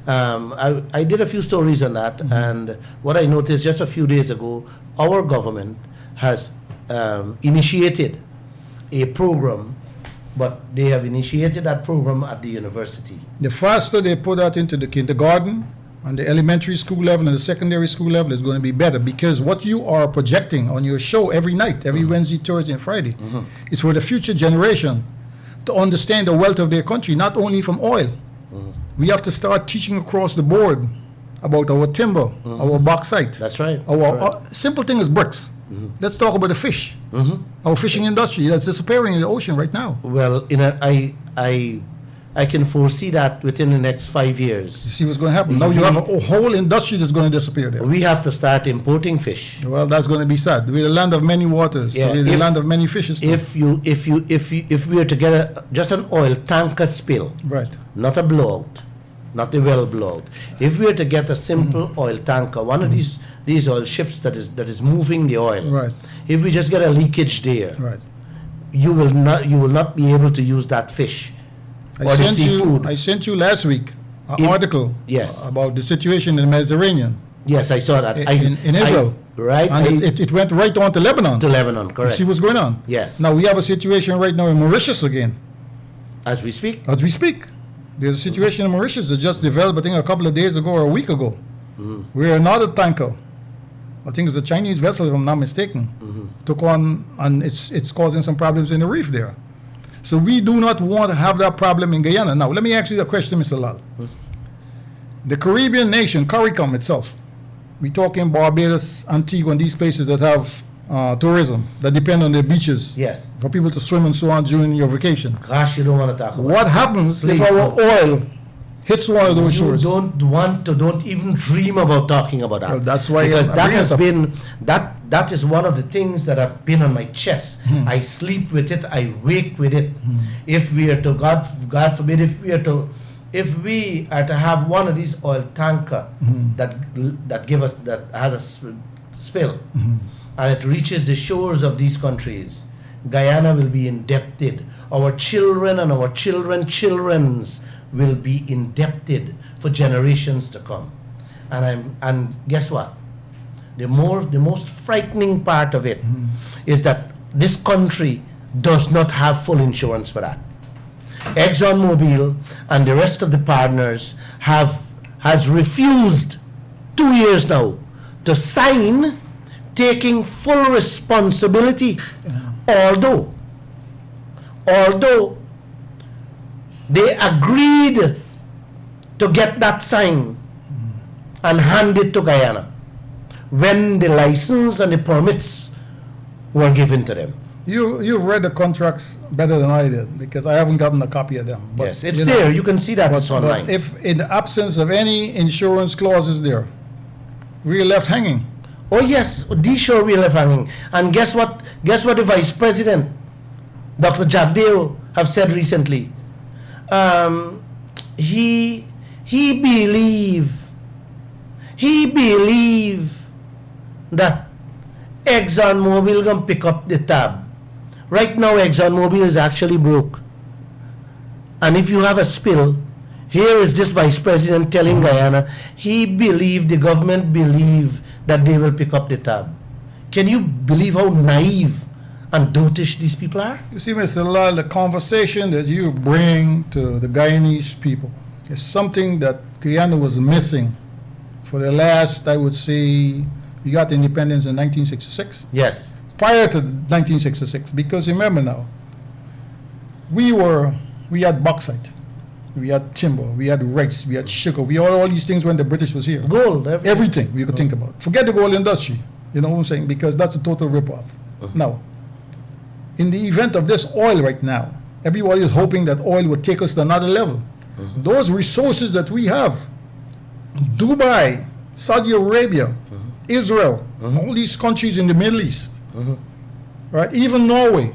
I did a few stories on that, and what I noticed just a few days ago, our government has initiated a program, but they have initiated that program at the university. The faster they put that into the kindergarten and the elementary school level and the secondary school level is going to be better, because what you are projecting on your show every night, every Wednesday, Thursday, and Friday, is for the future generation to understand the wealth of their country, not only from oil. We have to start teaching across the board about our timber, our bauxite. That's right. Our simple thing is bricks. Let's talk about the fish. Our fishing industry that's disappearing in the ocean right now. Well, I can foresee that within the next 5 years. You see what's going to happen? Now you have a whole industry that's going to disappear there. We have to start importing fish. Well, that's going to be sad. We're the land of many waters. Yeah, We're the land of many fishes too. If we were to get just an oil tanker spill, right, not a blowout, not a well blowout. If we were to get a simple oil tanker, one of these oil ships that is moving the oil, right, if we just get a leakage there, right, you will not be able to use that fish. I sent you last week an article about the situation in the Mediterranean. Yes, I saw that. In Israel. Right. And it went right on to Lebanon. To Lebanon, correct. You see what's going on? Yes. Now we have a situation right now in Mauritius again. As we speak? As we speak. There's a situation in Mauritius that just developed, I think, a couple of days ago or a week ago, where another tanker, I think it's a Chinese vessel if I'm not mistaken, took on, and it's causing some problems in the reef there. So we do not want to have that problem in Guyana. Now, let me ask you a question, Mr. Lal. The Caribbean nation, CARICOM itself, we're talking Barbados, Antigua, and these places that have tourism, that depend on their beaches. Yes. For people to swim and so on during your vacation. Gosh, you don't want to talk about what happens if our oil hits one of those shores? Don't even dream about talking about that. Well, that's why because that is one of the things that have been on my chest. I sleep with it, I wake with it. If we are to, God forbid, if we are to have one of these oil tanker that has a spill, and it reaches the shores of these countries, Guyana will be indebted. Our children and our children's will be indebted for generations to come. And guess what? the most frightening part of it is that this country does not have full insurance for that. ExxonMobil and the rest of the partners has refused 2 years now to sign taking full responsibility, although they agreed to get that sign and hand it to Guyana when the license and the permits were given to them. You've read the contracts better than I did, because I haven't gotten a copy of them. But, Yes, it's there. You can see that. It's online. But if in the absence of any insurance clauses there, we're left hanging. Oh yes, these sure we left hanging. And guess what? Guess what the Vice President, Dr. Jagdeo, have said recently? He believe that ExxonMobil gonna pick up the tab. Right now, ExxonMobil is actually broke. And if you have a spill, here is this Vice President telling Guyana, the government believe that they will pick up the tab. Can you believe how naive and dotish these people are? You see, Mr. Lal, the conversation that you bring to the Guyanese people is something that Guyana was missing for the last, I would say, we got independence in 1966. Yes. Prior to 1966, because remember now, we had bauxite, we had timber, we had rice, we had sugar, we had all these things when the British was here. Gold, everything we could think about. Forget the gold industry, you know what I'm saying, because that's a total ripoff. Now, in the event of this oil right now, everybody is hoping that oil will take us to another level. Those resources that we have, Dubai, Saudi Arabia, Israel, all these countries in the Middle East, right? Even Norway,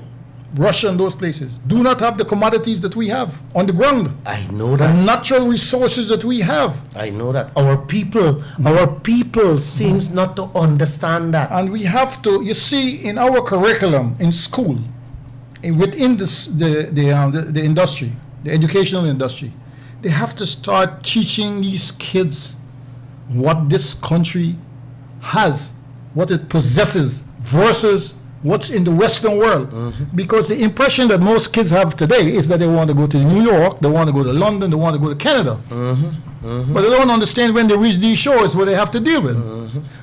Russia, and those places do not have the commodities that we have on the ground. I know that. The natural resources that we have. I know that. Our people seems not to understand that. And we have to, you see, in our curriculum in school, within the industry, the educational industry, they have to start teaching these kids what this country has, what it possesses, versus what's in the Western world. Because the impression that most kids have today is that they want to go to New York, they want to go to London, they want to go to Canada. But they don't understand when they reach these shores what they have to deal with.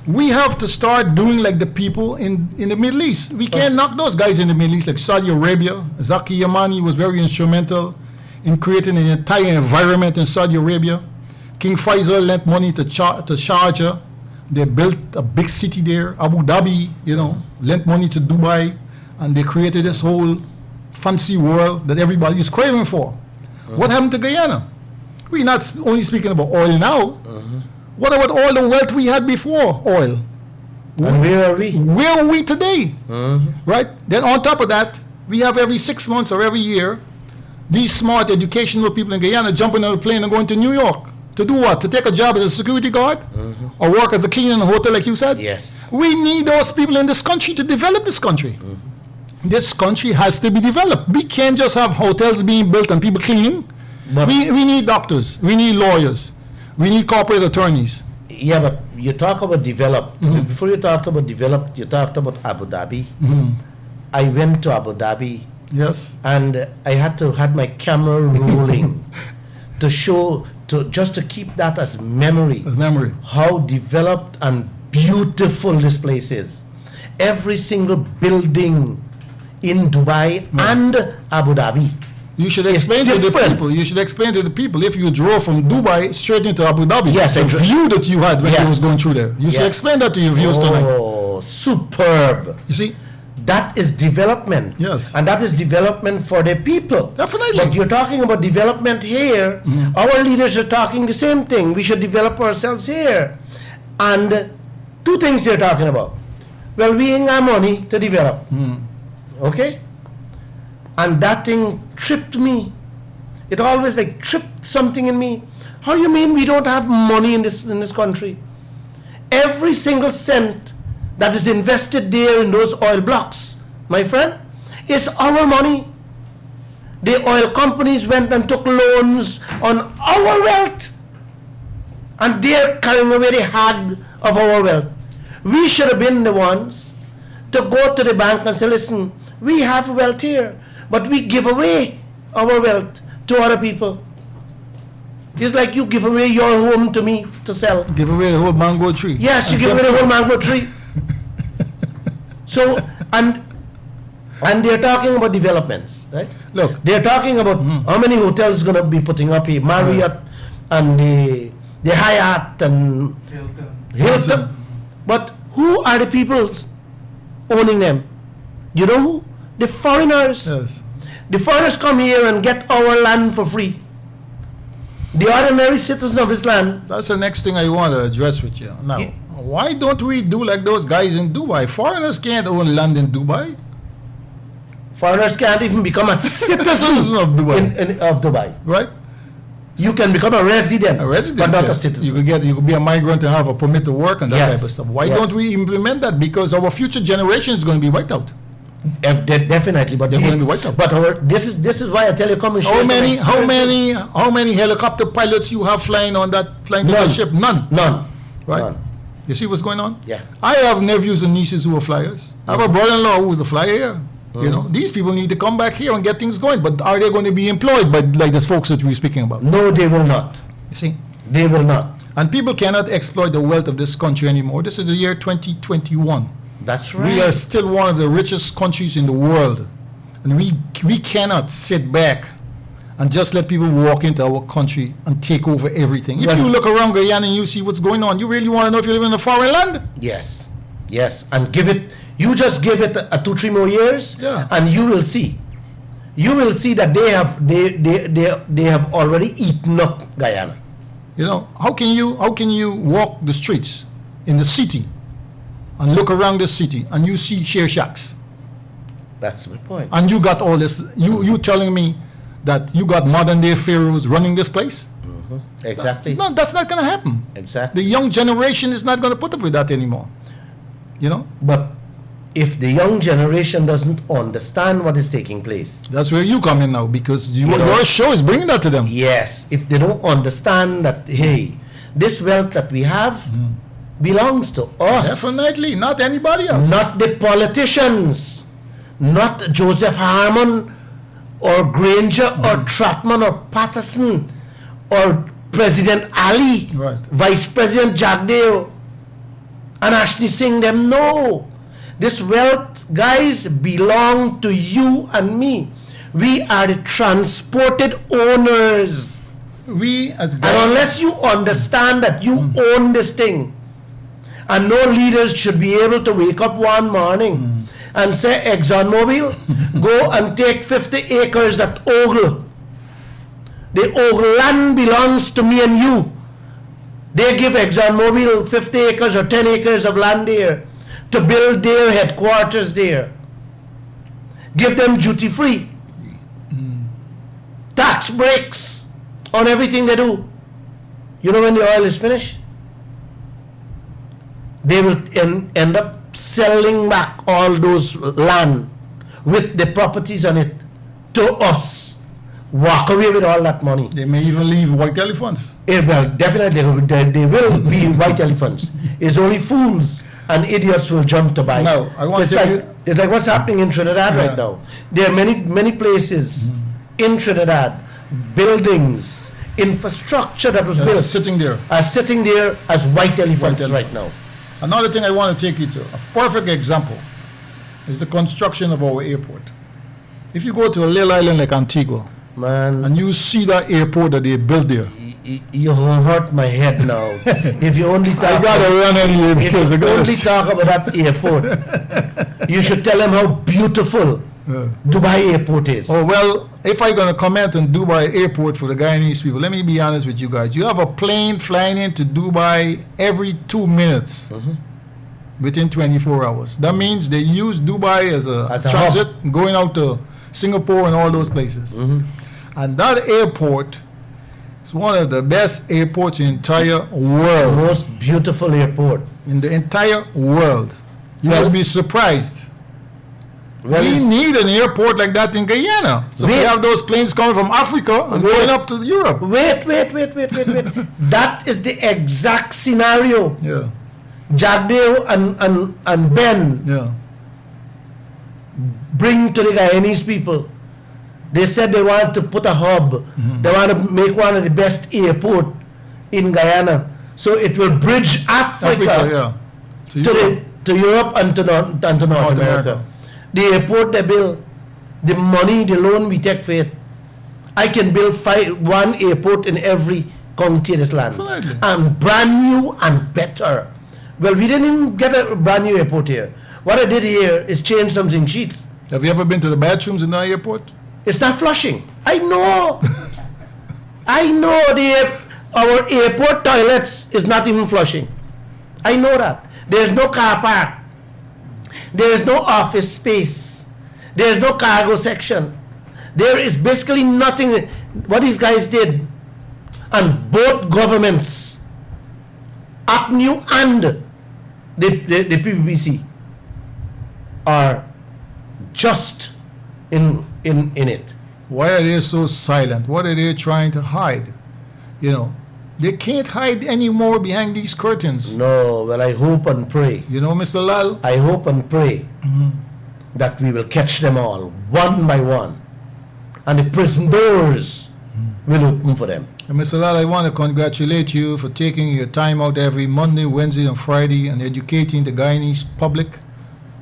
We have to start doing like the people in the Middle East. We can't knock those guys in the Middle East, like Saudi Arabia. Zaki Yamani was very instrumental in creating an entire environment in Saudi Arabia. King Faisal lent money to Sharjah. They built a big city there. Abu Dhabi, lent money to Dubai, and they created this whole fancy world that everybody is craving for. What happened to Guyana? We're not only speaking about oil now. What about all the wealth we had before oil? And where are we? Where are we today? Right? Then on top of that, we have every 6 months or every year, these smart educational people in Guyana jumping on a plane and going to New York. To do what? To take a job as a security guard? Or work as a cleaner in a hotel like you said? Yes. We need those people in this country to develop this country. This country has to be developed. We can't just have hotels being built and people cleaning. But we need doctors. We need lawyers. We need corporate attorneys. Yeah, but you talk about developed. Before you talk about developed, you talked about Abu Dhabi. I went to Abu Dhabi. Yes. And I had my camera rolling to show, just to keep that as memory. As memory. How developed and beautiful this place is. Every single building in Dubai and Abu Dhabi. You should explain to the people. You should explain to the people if you drove from Dubai straight into Abu Dhabi. Yes, the view that you had when you was going through there. You should explain that to your viewers tonight. Oh, superb! You see, that is development. Yes, and that is development for the people. Definitely. But you're talking about development here. Our leaders are talking the same thing. We should develop ourselves here. And two things they're talking about. Well, we ain't got money to develop. Okay? And that thing tripped me. It always tripped something in me. How you mean we don't have money in this country? Every single cent that is invested there in those oil blocks, my friend, is our money. The oil companies went and took loans on our wealth. And they're carrying away the hag of our wealth. We should have been the ones to go to the bank and say, listen, we have wealth here, but we give away our wealth to other people. It's like you give away your home to me to sell. Give away the whole mango tree. Yes, you give away the whole mango tree. So, and they're talking about developments, right? Look, They're talking about how many hotels going to be putting up here, Marriott and the Hyatt and Hilton. But who are the people owning them? You know who? The foreigners. yes. The foreigners come here and get our land for free. The ordinary citizens of this land. That's the next thing I want to address with you. Now, why don't we do like those guys in Dubai? Foreigners can't own land in Dubai. Foreigners can't even become a citizen Citizens of Dubai. of Dubai. Right? You can become a resident, A resident, but not a yes. citizen. You could be a migrant and have a permit to work and that Yes, type of stuff. Why yes. don't we implement that? Because our future generation is going to be wiped out. Definitely, but They're going to be wiped out. But this is why I tell you, come and share How some many experiences. helicopter pilots you have flying on that to None. the ship? None. None. Right? None. You see what's going on? Yeah. I have nephews and nieces who are flyers. I have a brother-in-law who was a flyer here. You know, these people need to come back here and get things going. But are they going to be employed by like the folks that we're speaking about? No, they will not. You see? They will not. And people cannot exploit the wealth of this country anymore. This is the year 2021. That's right. We are still one of the richest countries in the world. And we cannot sit back and just let people walk into our country and take over everything. If Well- you look around Guyana and you see what's going on, you really want to know if you live in a foreign land? Yes. Yes. And you just give it a 2-3 more years, Yeah. and you will see. You will see that they have already eaten up Guyana. You know, how can you walk the streets in the city and look around the city and you see share shacks That's my point. and you got all this, you telling me that you got modern day pharaohs running this place? Exactly. No, that's not going to happen. Exactly. The young generation is not going to put up with that anymore. You know, But if the young generation doesn't understand what is taking place, that's where you come in now because know- your show is bringing that to them. yes, if they don't understand that, hey, this wealth that we have belongs to us. Definitely, not anybody else. Not the politicians, not Joseph Harmon or Granger or Trotman or Patterson or President Ali, Right. Vice President Jagdeo, and Ashley Singh them. No, this wealth, guys, belong to you and me. We are the transported owners. We as And Guyana, unless you understand that you own this thing, and no leaders should be able to wake up one morning and say, ExxonMobil, go and take 50 acres at Ogle. The Ogle land belongs to me and you. They give ExxonMobil 50 acres or 10 acres of land there to build their headquarters there. Give them duty free. Tax breaks on everything they do. You know when the oil is finished? They will end up selling back all those land with the properties on it to us. Walk away with all that money. they may even leave white elephants. Well, definitely they will be white elephants. It's only fools and idiots will jump to buy. No, I want it's to like, tell you- it's like what's happening in Trinidad Yeah. right now. There are many places in Trinidad, buildings, infrastructure that was That's built sitting there. are sitting there as white elephants elephant. right now. Another thing I want to take you to, a perfect example, is the construction of our airport. If you go to a little island like Antigua, Man, and you see that airport that they built there, you hurt my head now. If you only talk I gotta run anyway if because I you gotta- only talk about that airport, you should tell them how beautiful Dubai airport is. Oh, well, if I'm going to comment on Dubai airport for the Guyanese people, let me be honest with you guys. You have a plane flying into Dubai every 2 minutes within 24 hours. That means they use Dubai as a As a transit, going out to Singapore and all those places. And that airport is one of the best airports in the entire world. Most beautiful airport. In the entire world. You Well- will be surprised. Well, We it's- need an airport like that in Guyana. So we Wait. have those planes coming from Africa and Wait. going up to Europe. Wait. That is the exact scenario. Yeah. Jagdeo and Ben Yeah. bring to the Guyanese people. They said they want to put a hub. They want to make one of the best airport in Guyana. So it will bridge Africa, Yeah. to Europe and to North America. The airport they build, the money, the loan we take for it. I can build one airport in every county in this land. Definitely. And brand new and better. Well, we didn't even get a brand new airport here. What I did here is change some sheets. Have you ever been to the bathrooms in the airport? It's not flushing. I know. I know our airport toilets is not even flushing. I know that. There's no car park. There is no office space. There is no cargo section. There is basically nothing. What these guys did, and both governments, APNU and the PPPC, are just in it. Why are they so silent? What are they trying to hide? You know, they can't hide anymore behind these curtains. No, well, I hope and pray. You know, Mr. Lal? I hope and pray that we will catch them all, one by one. And the prison doors will open for them. And Mr. Lal, I want to congratulate you for taking your time out every Monday, Wednesday, and Friday and educating the Guyanese public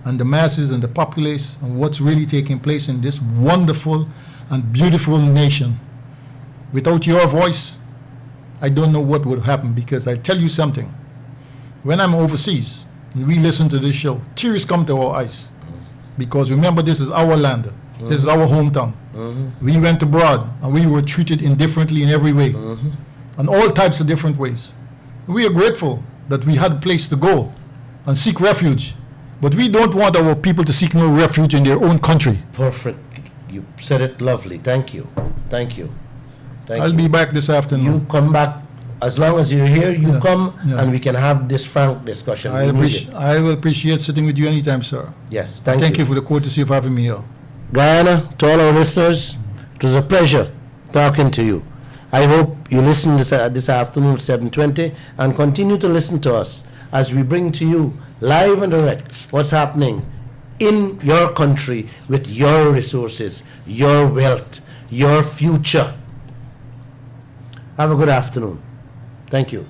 and the masses and the populace on what's really taking place in this wonderful and beautiful nation. Without your voice, I don't know what would happen, because I tell you something. When I'm overseas and we listen to this show, tears come to our eyes. Because remember, this is our land. This is our hometown. We went abroad and we were treated indifferently in every way. And all types of different ways. We are grateful that we had a place to go and seek refuge. But we don't want our people to seek no refuge in their own country. Perfect. You said it lovely. Thank you. Thank you. Thank I'll you. be back this afternoon. You come back. As long as you're here, you Yeah, come yeah. and we can have this frank discussion. We need it. I will appreciate sitting with you anytime, sir. Yes, Thank you for the courtesy of having me here. Guyana, to all our listeners, it was a pleasure talking to you. I hope you listen this afternoon at 7:20 and continue to listen to us as we bring to you live and direct what's happening in your country with your resources, your wealth, your future. Have a good afternoon. Thank you.